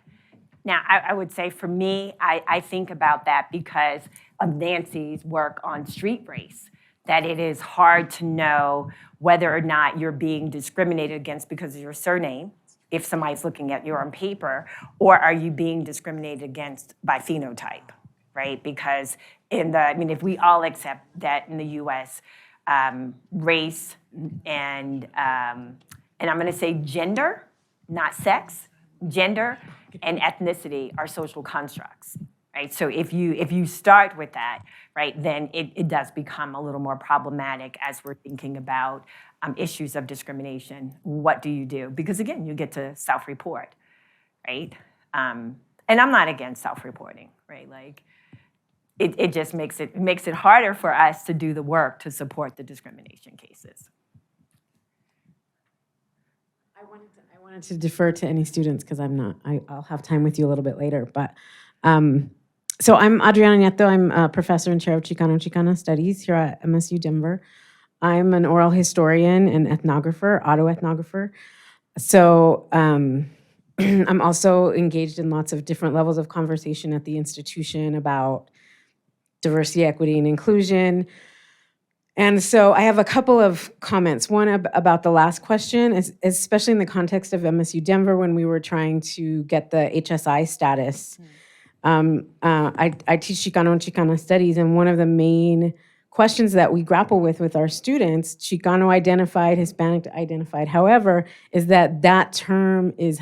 Now, I would say for me, I think about that because of Nancy's work on street race, that it is hard to know whether or not you're being discriminated against because of your surname, if somebody's looking at you on paper, or are you being discriminated against by phenotype, right? Because if we all accept that in the U.S., race and I'm going to say gender, not sex, gender and ethnicity are social constructs, right? So if you start with that, right, then it does become a little more problematic as we're thinking about issues of discrimination. What do you do? Because again, you get to self-report, right? And I'm not against self-reporting, right? It just makes it harder for us to do the work to support the discrimination cases. I wanted to defer to any students because I'll have time with you a little bit later. But so I'm Adriana Nieto. I'm a professor and chair of Chicano Studies here at MSU Denver. I'm an oral historian and ethnographer, autoethnographer. So I'm also engaged in lots of different levels of conversation at the institution about diversity, equity, and inclusion. And so I have a couple of comments. One about the last question, especially in the context of MSU Denver when we were trying to get the HSI status. I teach Chicano and Chicana Studies, and one of the main questions that we grapple with our students, Chicano identified, Hispanic identified, however, is that term is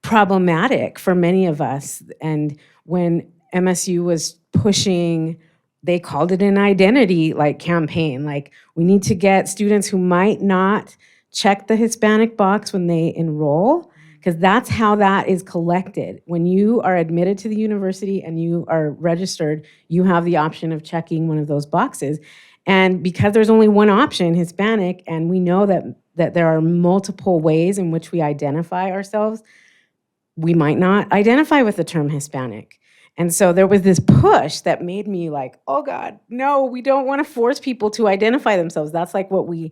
problematic for many of us. And when MSU was pushing, they called it an identity campaign. We need to get students who might not check the Hispanic box when they enroll, because that's how that is collected. When you are admitted to the university and you are registered, you have the option of checking one of those boxes. And because there's only one option, Hispanic, and we know that there are multiple ways in which we identify ourselves, we might not identify with the term Hispanic. And so there was this push that made me like, oh God, no, we don't want to force people to identify themselves. That's like what we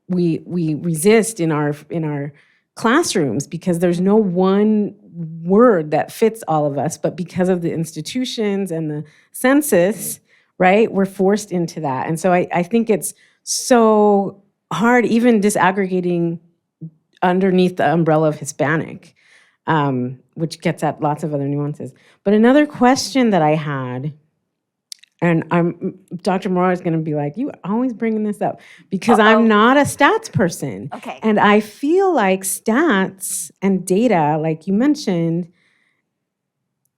resist in our classrooms, because there's no one word that fits all of us, but because of the institutions and the census, right, we're forced into that. And so I think it's so hard, even disaggregating underneath the umbrella of Hispanic, which gets at lots of other nuances. But another question that I had, and Dr. Moore is going to be like, you always bringing this up, because I'm not a stats person. Okay. And I feel like stats and data, like you mentioned,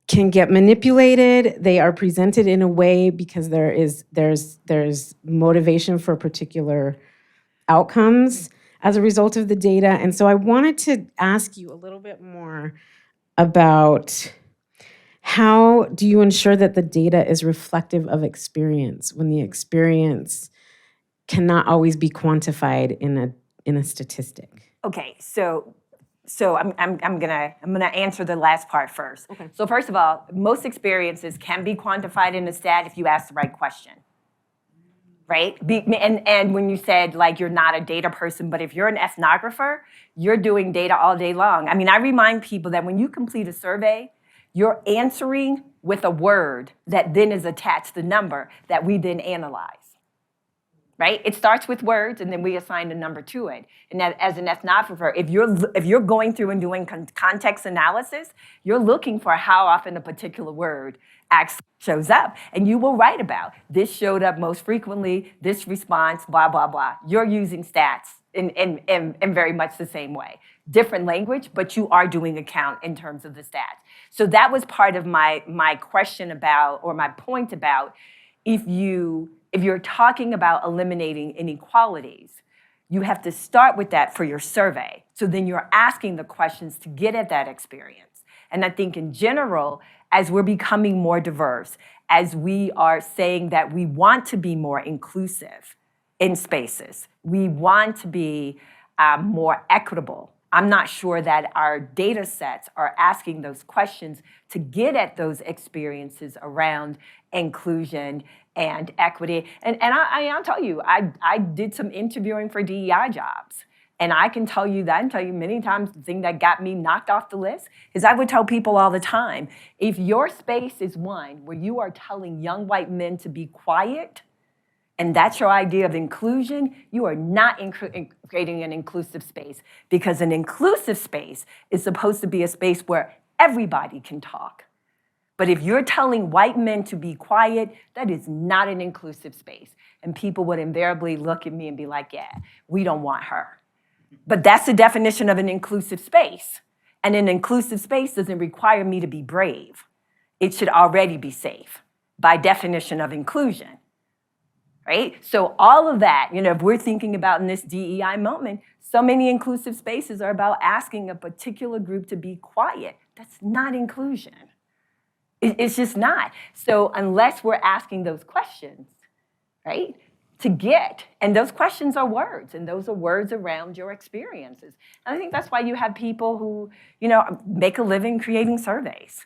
can get manipulated. They are presented in a way because there's motivation for particular outcomes as a result of the data. And so I wanted to ask you a little bit more about how do you ensure that the data is reflective of experience when the experience cannot always be quantified in a statistic? Okay, so I'm gonna answer the last part first. Okay. So first of all, most experiences can be quantified in a stat if you ask the right question, right? And when you said like you're not a data person, but if you're an ethnographer, you're doing data all day long. I mean, I remind people that when you complete a survey, you're answering with a word that then is attached to the number that we then analyze. Right? It starts with words, and then we assign a number to it. And as an ethnographer, if you're going through and doing context analysis, you're looking for how often a particular word actually shows up. And you will write about, this showed up most frequently, this response, blah, blah, blah. You're using stats in very much the same way. Different language, but you are doing a count in terms of the stats. So that was part of my question about, or my point about, if you're talking about eliminating inequalities, you have to start with that for your survey. So then you're asking the questions to get at that experience. And I think in general, as we're becoming more diverse, as we are saying that we want to be more inclusive in spaces, we want to be more equitable, I'm not sure that our data sets are asking those questions to get at those experiences around inclusion and equity. And I'll tell you, I did some interviewing for DEI jobs. And I can tell you many times, the thing that got me knocked off the list is I would tell people all the time, if your space is one where you are telling young white men to be quiet, and that's your idea of inclusion, you are not creating an inclusive space, because an inclusive space is supposed to be a space where everybody can talk. But if you're telling white men to be quiet, that is not an inclusive space. And people would invariably look at me and be like, yeah, we don't want her. But that's the definition of an inclusive space. And an inclusive space doesn't require me to be brave. It should already be safe by definition of inclusion. Right? So all of that, if we're thinking about in this DEI moment, so many inclusive spaces are about asking a particular group to be quiet. That's not inclusion. It's just not. So unless we're asking those questions, right, and those questions are words, and those are words around your experiences. And I think that's why you have people who, make a living creating surveys.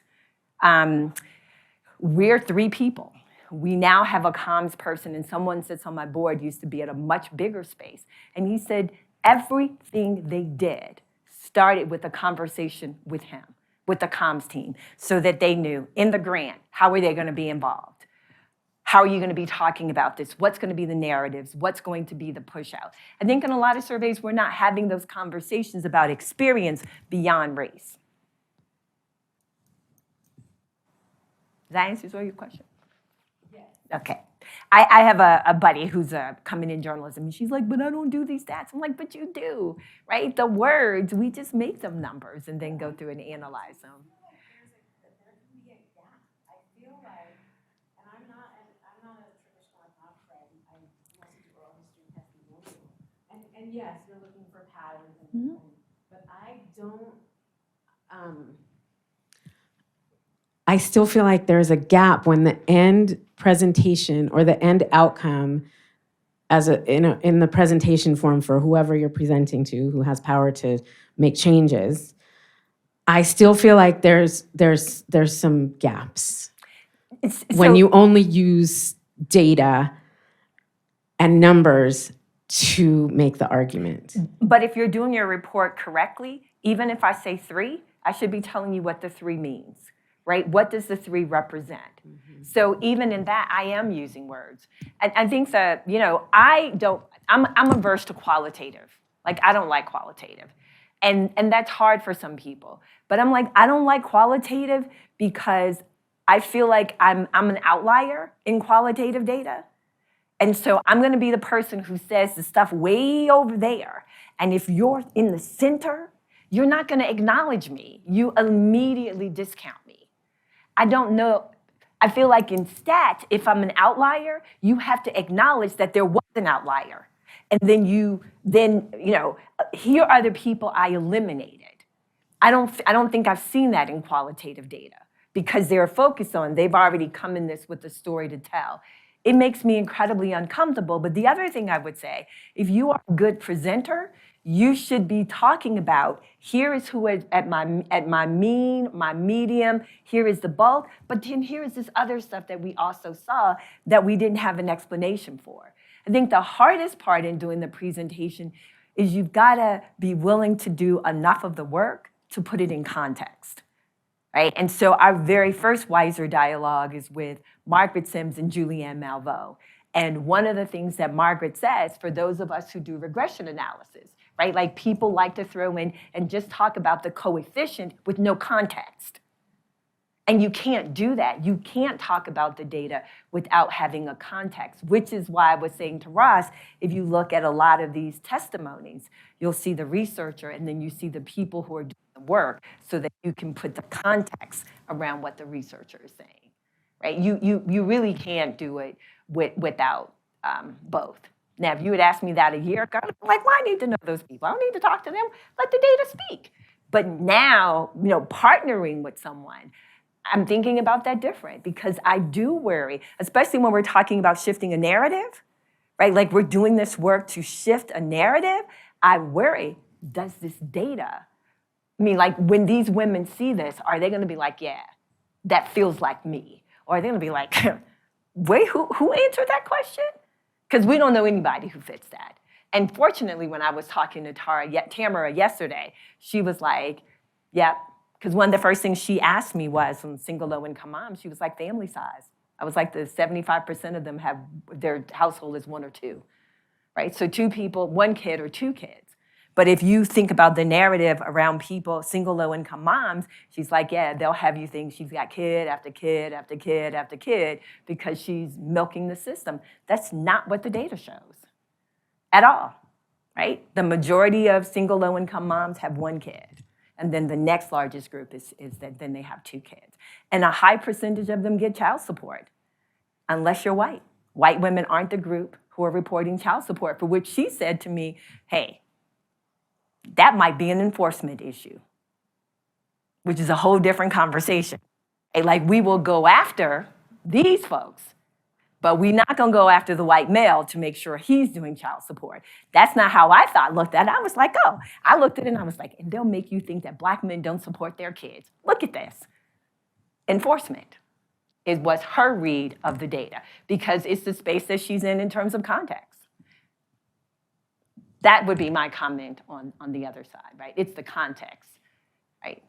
We're 3 people. We now have a comms person, and someone sits on my board used to be at a much bigger space. And he said everything they did started with a conversation with him, with the comms team, so that they knew in the grant, how are they going to be involved? How are you going to be talking about this? What's going to be the narratives? What's going to be the push out? I think in a lot of surveys, we're not having those conversations about experience beyond race. Does that answer your question? Okay. I have a buddy who's coming in journalism, and she's like, but I don't do these stats. I'm like, but you do, right? The words, we just make them numbers and then go through and analyze them. There can be a gap. I feel like, and I'm not a traditional ethnographer. I mostly do oral history and testimonial. And yes, you're looking for patterns, but I don't. I still feel like there's a gap when the end presentation or the end outcome in the presentation form for whoever you're presenting to, who has power to make changes, I still feel like there's some gaps when you only use data and numbers to make the argument. But if you're doing your report correctly, even if I say 3, I should be telling you what the 3 means, right? What does the 3 represent? So even in that, I am using words. And I think that, I'm averse to qualitative. Like, I don't like qualitative. And that's hard for some people. But I'm like, I don't like qualitative because I feel like I'm an outlier in qualitative data. And so I'm going to be the person who says the stuff way over there. And if you're in the center, you're not going to acknowledge me. You immediately discount me. I don't know. I feel like in stats, if I'm an outlier, you have to acknowledge that there was an outlier. And then here are the people I eliminated. I don't think I've seen that in qualitative data because they're focused on, they've already come in this with a story to tell. It makes me incredibly uncomfortable. But the other thing I would say, if you are a good presenter, you should be talking about, here is who is at my mean, my medium, here is the bulk, but then here is this other stuff that we also saw that we didn't have an explanation for. I think the hardest part in doing the presentation is you've got to be willing to do enough of the work to put it in context. Right? And so our very first Wiser dialogue is with Margaret Sims and Julianne Malveaux. And one of the things that Margaret says, for those of us who do regression analysis, right? Like people like to throw in and just talk about the coefficient with no context. And you can't do that. You can't talk about the data without having a context, which is why I was saying to Ross, if you look at a lot of these testimonies, you'll see the researcher and then you see the people who are doing the work so that you can put the context around what the researcher is saying, right? You really can't do it without both. Now, if you had asked me that a year ago, I'm like, well, I need to know those people. I don't need to talk to them. Let the data speak. But now, partnering with someone, I'm thinking about that different because I do worry, especially when we're talking about shifting a narrative, right? Like we're doing this work to shift a narrative. I worry, does this data, like when these women see this, are they going to be like, yeah, that feels like me? Or are they going to be like, wait, who answered that question? Because we don't know anybody who fits that. And fortunately, when I was talking to Tamara yesterday, she was like, yep. Because one of the first things she asked me was, from single low-income moms, she was like, family size. I was like, the 75% of them have, their household is 1 or 2, right? So 2 people, 1 kid or 2 kids. But if you think about the narrative around people, single low-income moms, she's like, yeah, they'll have you think she's got kid after kid after kid after kid because she's milking the system. That's not what the data shows at all, right? The majority of single low-income moms have 1 kid. And then the next largest group is that then they have 2 kids. And a high percentage of them get child support, unless you're white. White women aren't the group who are reporting child support, for which she said to me, hey, that might be an enforcement issue, which is a whole different conversation. Like we will go after these folks, but we're not going to go after the white male to make sure he's doing child support. That's not how I looked at it. I was like, oh, I looked at it and I was like, and they'll make you think that black men don't support their kids. Look at this. Enforcement was her read of the data because it's the space that she's in terms of context. That would be my comment on the other side, right? It's the context, right?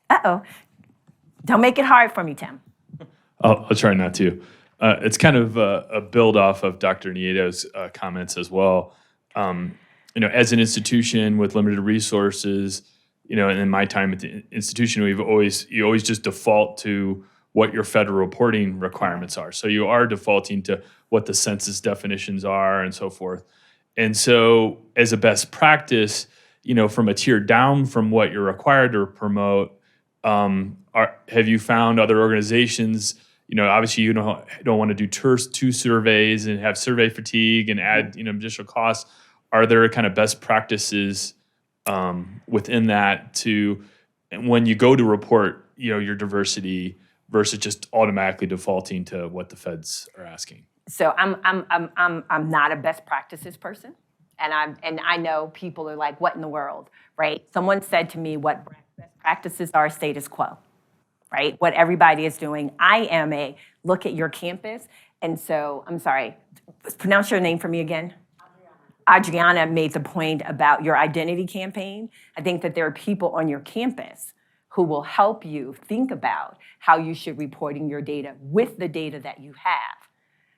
Uh-oh. Don't make it hard for me, Tim. I'll try not to. It's kind of a build off of Dr. Nieto's comments as well. As an institution with limited resources, and in my time at the institution, you always just default to what your federal reporting requirements are. So you are defaulting to what the census definitions are and so forth. And so as a best practice, from a tier down from what you're required to promote, have you found other organizations, obviously you don't want to do 2 surveys and have survey fatigue and add, additional costs. Are there kind of best practices within that to, when you go to report, your diversity versus just automatically defaulting to what the feds are asking? So I'm not a best practices person, and I know people are like, what in the world, right? Someone said to me, what best practices are status quo, right? What everybody is doing. I am a look at your campus, and so I'm sorry. Pronounce your name for me again. Adriana made the point about your identity campaign. I think that there are people on your campus who will help you think about how you should reporting your data with the data that you have,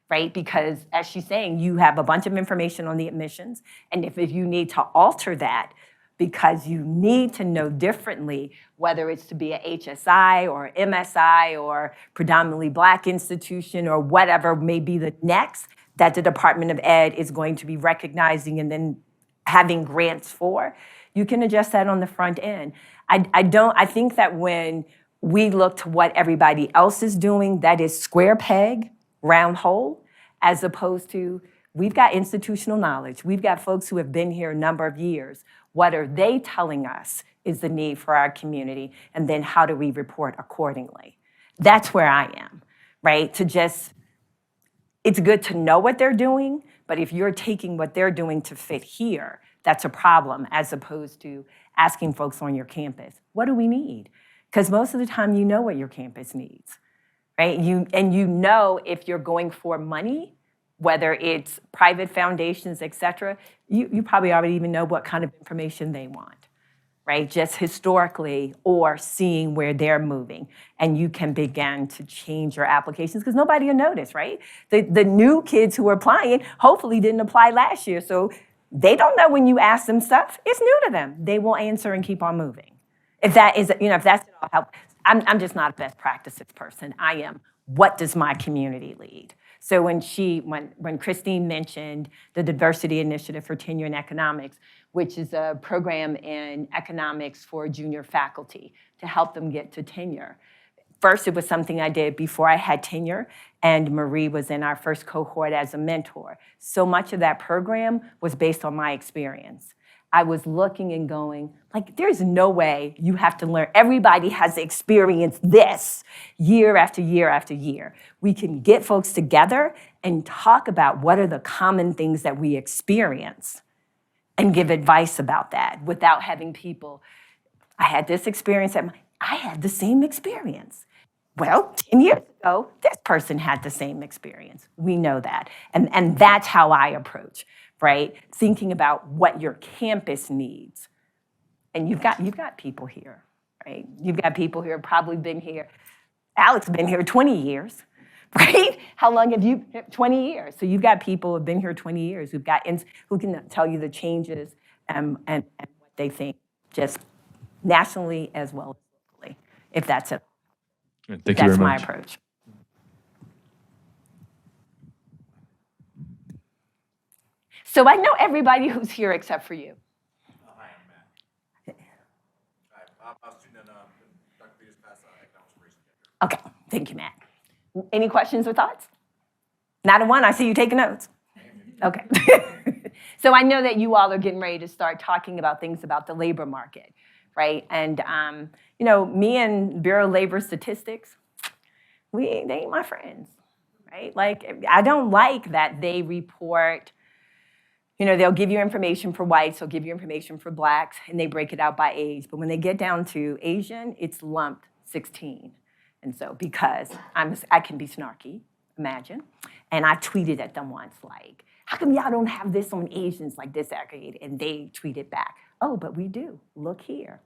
right? Because as she's saying, you have a bunch of information on the admissions, and if you need to alter that because you need to know differently whether it's to be a HSI or MSI or predominantly Black institution or whatever may be the next that the Department of Ed is going to be recognizing and then having grants for, you can adjust that on the front end. I think that when we look to what everybody else is doing, that is square peg, round hole, as opposed to we've got institutional knowledge. We've got folks who have been here a number of years. What are they telling us is the need for our community? And then how do we report accordingly? That's where I am, right? It's good to know what they're doing, but if you're taking what they're doing to fit here, that's a problem, as opposed to asking folks on your campus, what do we need? Because most of the time you know what your campus needs, right? You know if you're going for money, whether it's private foundations, et cetera, you probably already even know what kind of information they want, right? Just historically or seeing where they're moving. And you can begin to change your applications because nobody will notice, right? The new kids who are applying hopefully didn't apply last year. So they don't know when you ask them stuff, it's new to them. They will answer and keep on moving. If that is, if that's help, I'm just not a best practices person. I am, what does my community lead? So when Christine mentioned the Diversity Initiative for Tenure in Economics, which is a program in economics for junior faculty to help them get to tenure. First, it was something I did before I had tenure, and Marie was in our first cohort as a mentor. So much of that program was based on my experience. I was looking and going, like, there's no way you have to learn. Everybody has experienced this year after year after year. We can get folks together and talk about what are the common things that we experience and give advice about that without having people, I had this experience, I had the same experience. Well, 10 years ago, this person had the same experience. We know that. And that's how I approach, right? Thinking about what your campus needs. And you've got people here, right? You've got people who have probably been here. Alex has been here 20 years, right? How long have you? 20 years. So you've got people who have been here 20 years who can tell you the changes and what they think, just nationally as well as locally, if that's it. Thank you That's very my much. approach. So I know everybody who's here except for you. Hi, I'm Matt. Hi, I'm a student in Dr. Peter's class, Economics for Race and Gender. Okay, thank you, Matt. Any questions or thoughts? Not a one, I see you taking notes. Okay. So I know that you all are getting ready to start talking about things about the labor market, right? And me and Bureau of Labor Statistics, they ain't my friends, right? Like, I don't like that they report, they'll give you information for whites, they'll give you information for blacks, and they break it out by age. But when they get down to Asian, it's lumped 16. And so because I can be snarky, imagine, and I tweeted at them once, like, how come y'all don't have this on Asians like disaggregated? And they tweeted back, oh, but we do, look here.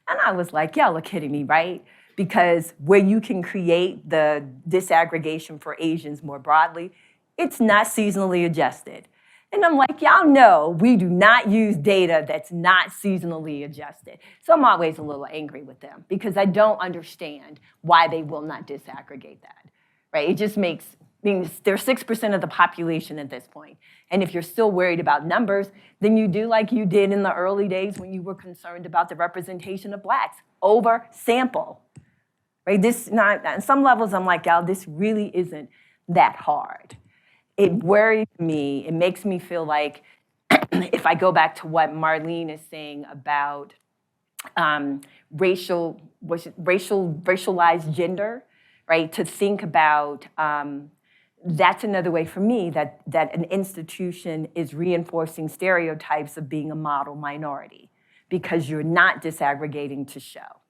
And I was like, y'all are kidding me, right? Because where you can create the disaggregation for Asians more broadly, it's not seasonally adjusted. And I'm like, y'all know we do not use data that's not seasonally adjusted. So I'm always a little angry with them because I don't understand why they will not disaggregate that, right? It just means they're 6% of the population at this point. And if you're still worried about numbers, then you do like you did in the early days when you were concerned about the representation of blacks, over sample, right? On some levels, I'm like, y'all, this really isn't that hard. It worries me, it makes me feel like if I go back to what Marlene is saying about racialized gender, right? To think about that's another way for me that an institution is reinforcing stereotypes of being a model minority because you're not disaggregating to show.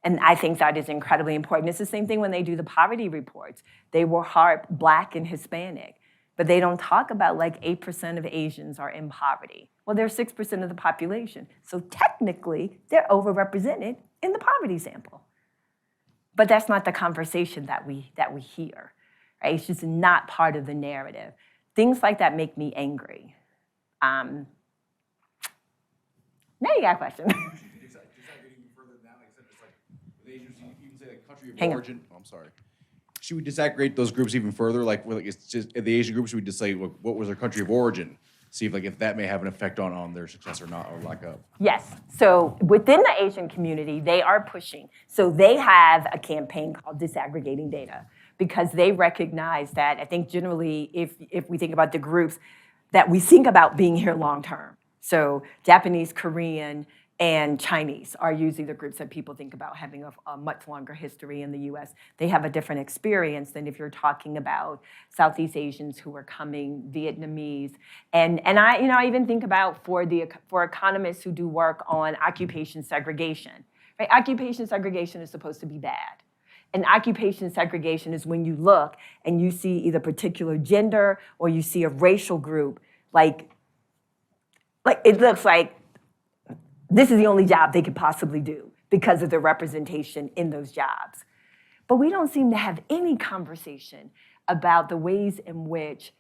And I think that is incredibly important. It's the same thing when they do the poverty reports. They will harp Black and Hispanic, but they don't talk about like 8% of Asians are in poverty. Well, they're 6% of the population. So technically, they're overrepresented in the poverty sample. But that's not the conversation that we hear, right? It's just not part of the narrative. Things like that make me angry. Now you got a question. Disaggregating further than that, like I said, it's like with Asians, you can say like country of origin. Oh, I'm sorry. Should we disaggregate those groups even further? Like it's just the Asian groups, should we just say what was their country of origin? See if that may have an effect on their success or not, or lack of. Yes. So within the Asian community, they are pushing. So they have a campaign called Disaggregating Data because they recognize that, I think generally, if we think about the groups that we think about being here long term, so Japanese, Korean, and Chinese are usually the groups that people think about having a much longer history in the US. They have a different experience than if you're talking about Southeast Asians who are coming, Vietnamese. And I even think about for economists who do work on occupation segregation. Right? Occupation segregation is supposed to be bad. And occupation segregation is when you look and you see either particular gender or you see a racial group, like it looks like this is the only job they could possibly do because of their representation in those jobs. But we don't seem to have any conversation about the ways in which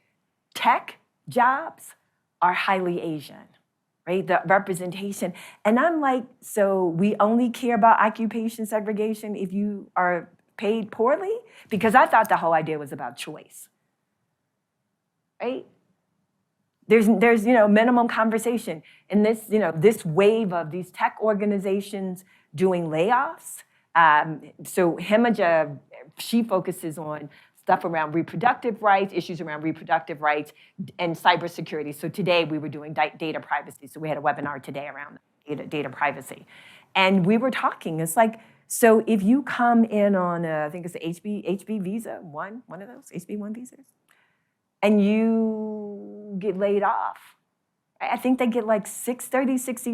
tech jobs are highly Asian, right? The representation. And I'm like, so we only care about occupation segregation if you are paid poorly? Because I thought the whole idea was about choice, right? There's minimum conversation. And this wave of these tech organizations doing layoffs. So Himaja, she focuses on stuff around reproductive rights, issues around reproductive rights, and cybersecurity. So today we were doing data privacy. So we had a webinar today around data privacy. And we were talking, it's like, so if you come in on, I think it's the HB visa, one of those, HB1 visas, and you get laid off, I think they get like 60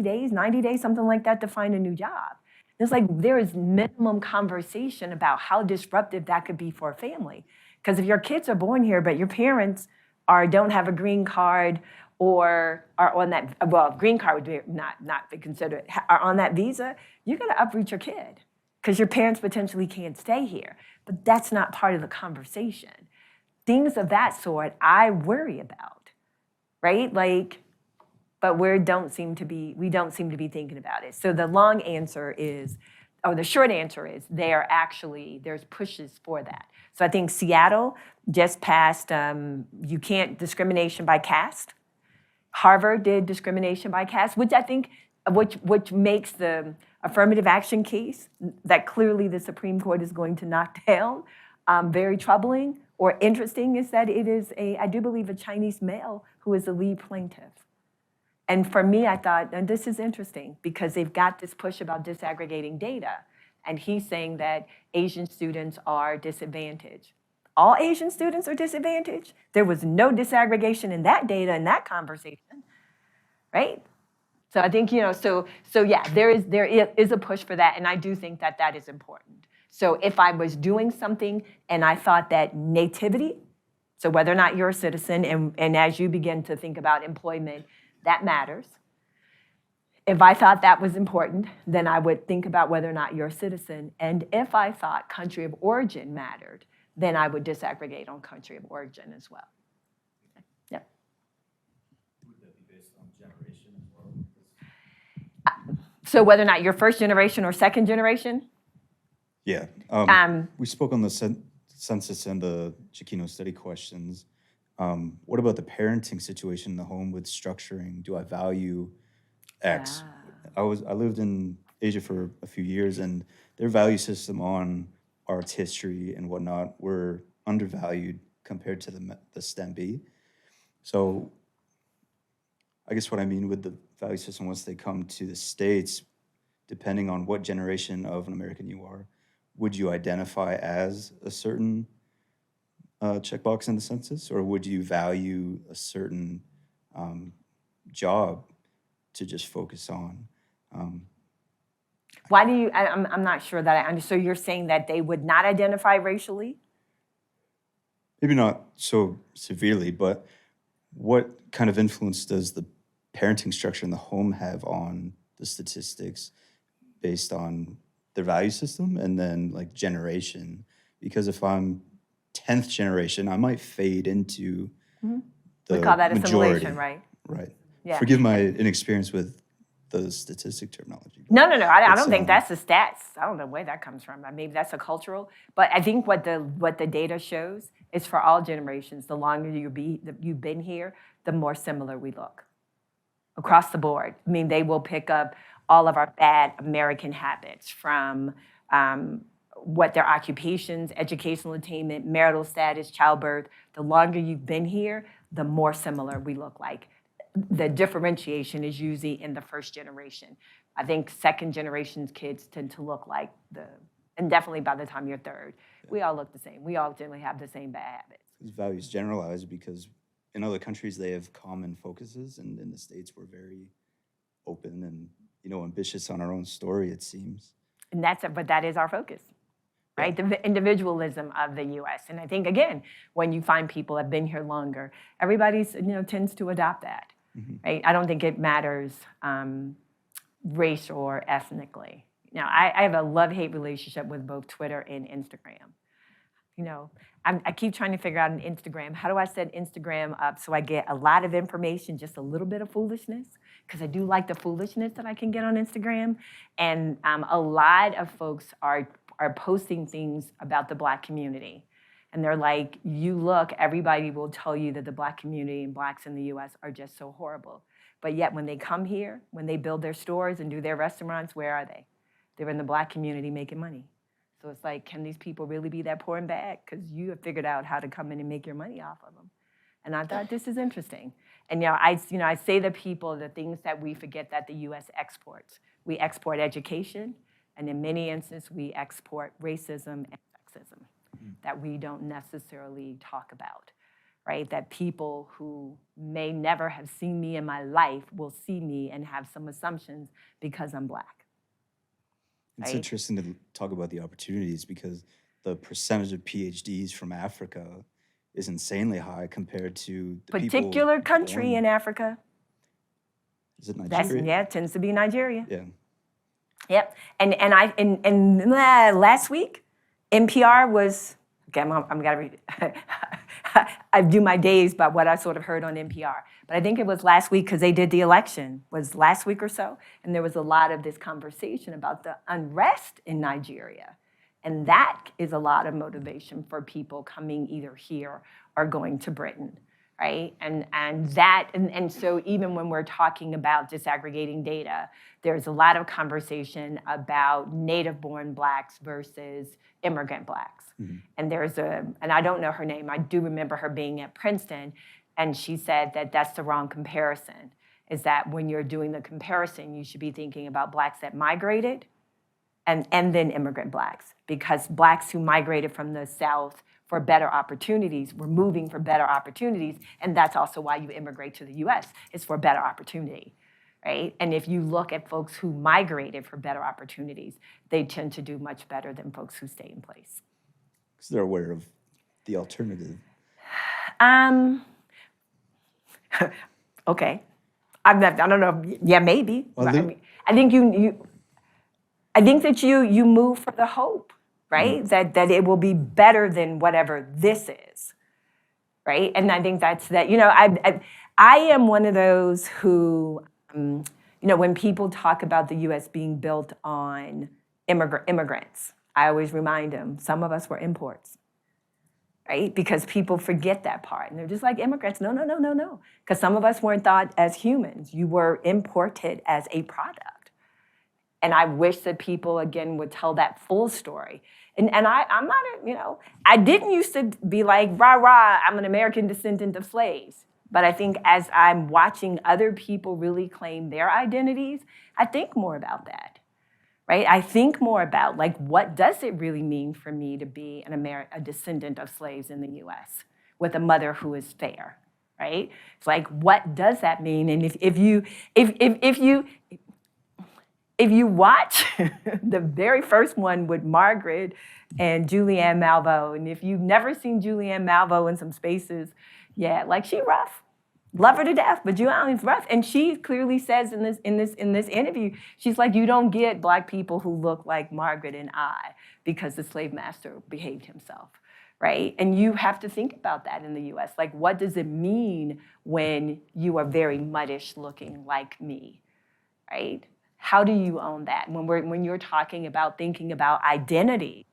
days, 90 days, something like that to find a new job. It's like there is minimum conversation about how disruptive that could be for a family. Because if your kids are born here, but your parents don't have a green card or are on that, well, green card would be not be considered, are on that visa, you're gonna uproot your kid because your parents potentially can't stay here. But that's not part of the conversation. Things of that sort I worry about, right? But we don't seem to be thinking about it. So the short answer is there's pushes for that. So I think Seattle just passed, you can't discrimination by caste. Harvard did discrimination by caste, which I think, which makes the affirmative action case that clearly the Supreme Court is going to knock down very troubling or interesting is that it is I do believe, a Chinese male who is the lead plaintiff. And for me, I thought, and this is interesting because they've got this push about disaggregating data. And he's saying that Asian students are disadvantaged. All Asian students are disadvantaged? There was no disaggregation in that data in that conversation, right? So I think, so yeah, there is a push for that. And I do think that that is important. So if I was doing something and I thought that nativity, so whether or not you're a citizen, and as you begin to think about employment, that matters. If I thought that was important, then I would think about whether or not you're a citizen. And if I thought country of origin mattered, then I would disaggregate on country of origin as well. Yeah. Would that be based on generation as well? So whether or not you're first generation or second generation? Yeah. We spoke on the census and the Chiquino study questions. What about the parenting situation in the home with structuring? Do I value X? I lived in Asia for a few years, and their value system on arts history and whatnot were undervalued compared to the STEM B. So I guess what I mean with the value system, once they come to the States, depending on what generation of an American you are, would you identify as a certain checkbox in the census, or would you value a certain job to just focus on? Why do you, I'm not sure that I understand. So you're saying that they would not identify racially? Maybe not so severely, but what kind of influence does the parenting structure in the home have on the statistics based on their value system and then like generation? Because if I'm 10th generation, I might fade into the We call that majority. assimilation, right? Right. Yeah. Forgive my inexperience with the statistic terminology. No. I It's, don't think that's the stats. I don't know where that comes from. Maybe that's a cultural. But I think what the data shows is for all generations, the longer you've been here, the more similar we look across the board. I mean, they will pick up all of our bad American habits from what their occupations, educational attainment, marital status, childbirth. The longer you've been here, the more similar we look like. The differentiation is usually in the first generation. I think second generation's kids tend to look like and definitely by the time you're third, we all look the same. We all generally have the same bad habits. These values generalized because in other countries they have common focuses, and in the States we're very open and ambitious on our own story, it seems. And but that is our focus, right? The individualism of the U.S. And I think, again, when you find people that have been here longer, everybody tends to adopt that, right? I don't think it matters race or ethnically. Now, I have a love-hate relationship with both Twitter and Instagram. I keep trying to figure out on Instagram, how do I set Instagram up so I get a lot of information, just a little bit of foolishness? Because I do like the foolishness that I can get on Instagram. And a lot of folks are posting things about the Black community. And they're like, everybody will tell you that the Black community and Blacks in the US are just so horrible. But yet when they come here, when they build their stores and do their restaurants, where are they? They're in the Black community making money. So it's like, can these people really be that poor and bad? Because you have figured out how to come in and make your money off of them. And I thought, this is interesting. And I say to people the things that we forget that the U.S. exports. We export education, and in many instances, we export racism and sexism that we don't necessarily talk about, right? That people who may never have seen me in my life will see me and have some assumptions because I'm Black. It's interesting to talk about the opportunities because the percentage of PhDs from Africa is insanely high compared to the particular country in Africa. Is it Nigeria? It tends to be Nigeria. Yeah. Yep. And last week, NPR was, okay, I'm gotta read. I do my days by what I sort of heard on NPR. But I think it was last week because they did the election, was last week or so, and there was a lot of this conversation about the unrest in Nigeria. And that is a lot of motivation for people coming either here or going to Britain, right? And so even when we're talking about disaggregating data, there's a lot of conversation about native-born Blacks versus immigrant Blacks. And and I don't know her name, I do remember her being at Princeton, and she said that that's the wrong comparison, is that when you're doing the comparison, you should be thinking about Blacks that migrated and then immigrant Blacks, because Blacks who migrated from the South for better opportunities were moving for better opportunities, and that's also why you immigrate to the US, is for better opportunity, right? And if you look at folks who migrated for better opportunities, they tend to do much better than folks who stay in place. Because they're aware of the alternative. Okay. I don't know. Yeah, maybe. Well, I think I think that you move for the hope, right? That it will be better than whatever this is, right? And I think that's that. I am one of those who, when people talk about the U.S. being built on immigrants, I always remind them, some of us were imports, right? Because people forget that part. And they're just like, immigrants, no. Because some of us weren't thought as humans. You were imported as a product. And I wish that people, again, would tell that full story. And I'm not, I didn't used to be like, rah, I'm an American descendant of slaves. But I think as I'm watching other people really claim their identities, I think more about that. right? I think more about, like, what does it really mean for me to be a descendant of slaves in the US with a mother who is fair, right? It's like, what does that mean? And if you watch the very first one with Margaret and Julianne Malveaux, and if you've never seen Julianne Malveaux in some spaces, yeah, like, she rough. Love her to death, but Julianne's rough. And she clearly says in this interview, she's like, you don't get Black people who look like Margaret and I because the slave master behaved himself, right? And you have to think about that in the US. Like, what does it mean when you are very muddish looking like me, right? How do you own that? When you're talking about thinking about identity,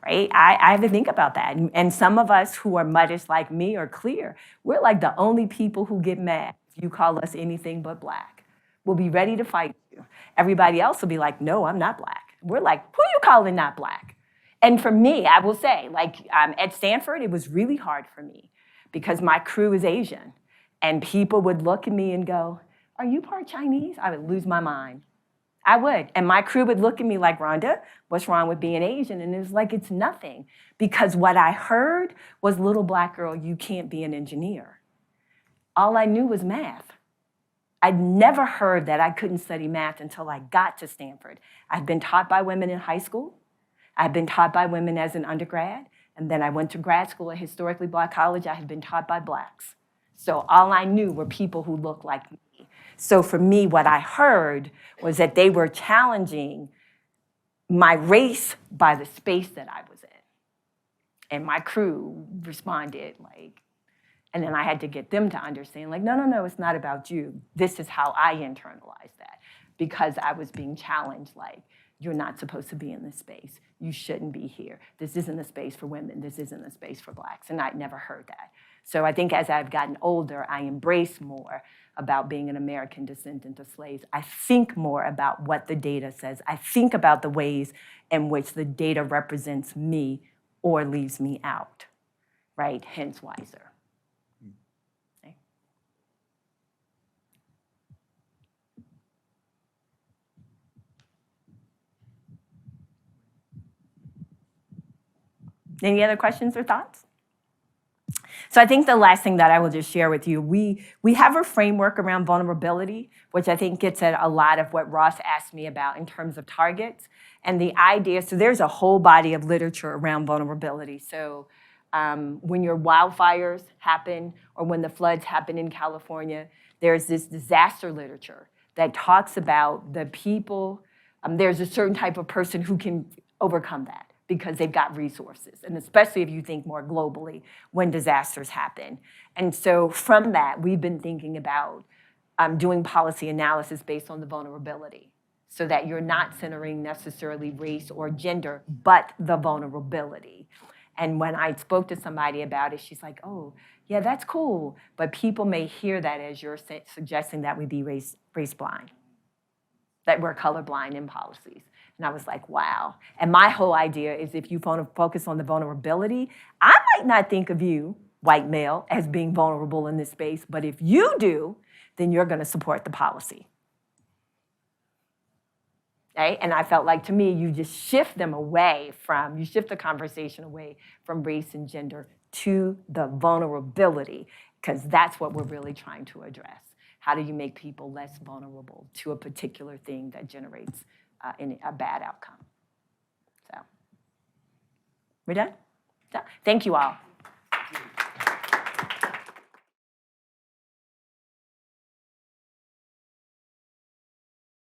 right? I have to think about that. And some of us who are muddish like me are clear. We're like the only people who get mad if you call us anything but Black. We'll be ready to fight you. Everybody else will be like, no, I'm not Black. We're like, who you calling not Black? And for me, I will say, like, at Stanford, it was really hard for me because my crew is Asian. And people would look at me and go, are you part Chinese? I would lose my mind. I would. And my crew would look at me like, Rhonda, what's wrong with being Asian? And it was like, it's nothing. Because what I heard was, little Black girl, you can't be an engineer. All I knew was math. I'd never heard that I couldn't study math until I got to Stanford. I'd been taught by women in high school. I'd been taught by women as an undergrad. And then I went to grad school at historically Black college. I had been taught by Blacks. So all I knew were people who looked like me. So for me, what I heard was that they were challenging my race by the space that I was in. And my crew responded like, and then I had to get them to understand, like, no, it's not about you. This is how I internalized that, because I was being challenged, like, you're not supposed to be in this space. You shouldn't be here. This isn't a space for women. This isn't a space for Blacks. And I'd never heard that. So I think as I've gotten older, I embrace more about being an American descendant of slaves. I think more about what the data says. I think about the ways in which the data represents me or leaves me out, right? Hence wiser. Okay. Any other questions or thoughts? So I think the last thing that I will just share with you, we have a framework around vulnerability, which I think gets at a lot of what Ross asked me about in terms of targets. And the idea, so there's a whole body of literature around vulnerability. So when your wildfires happen or when the floods happen in California, there's this disaster literature that talks about the people, there's a certain type of person who can overcome that, because they've got resources, and especially if you think more globally when disasters happen. And so from that, we've been thinking about doing policy analysis based on the vulnerability, so that you're not centering necessarily race or gender, but the vulnerability. And when I spoke to somebody about it, she's like, oh, yeah, that's cool, but people may hear that as you're suggesting that we be race blind, that we're colorblind in policies. And I was like, wow. And my whole idea is, if you focus on the vulnerability, I might not think of you, white male, as being vulnerable in this space, but if you do, then you're gonna support the policy. Right? And I felt like, to me, you just shift them away from, you shift the conversation away from race and gender to the vulnerability, because that's what we're really trying to address. How do you make people less vulnerable to a particular thing that generates a bad outcome? So, we're done? So, thank you all.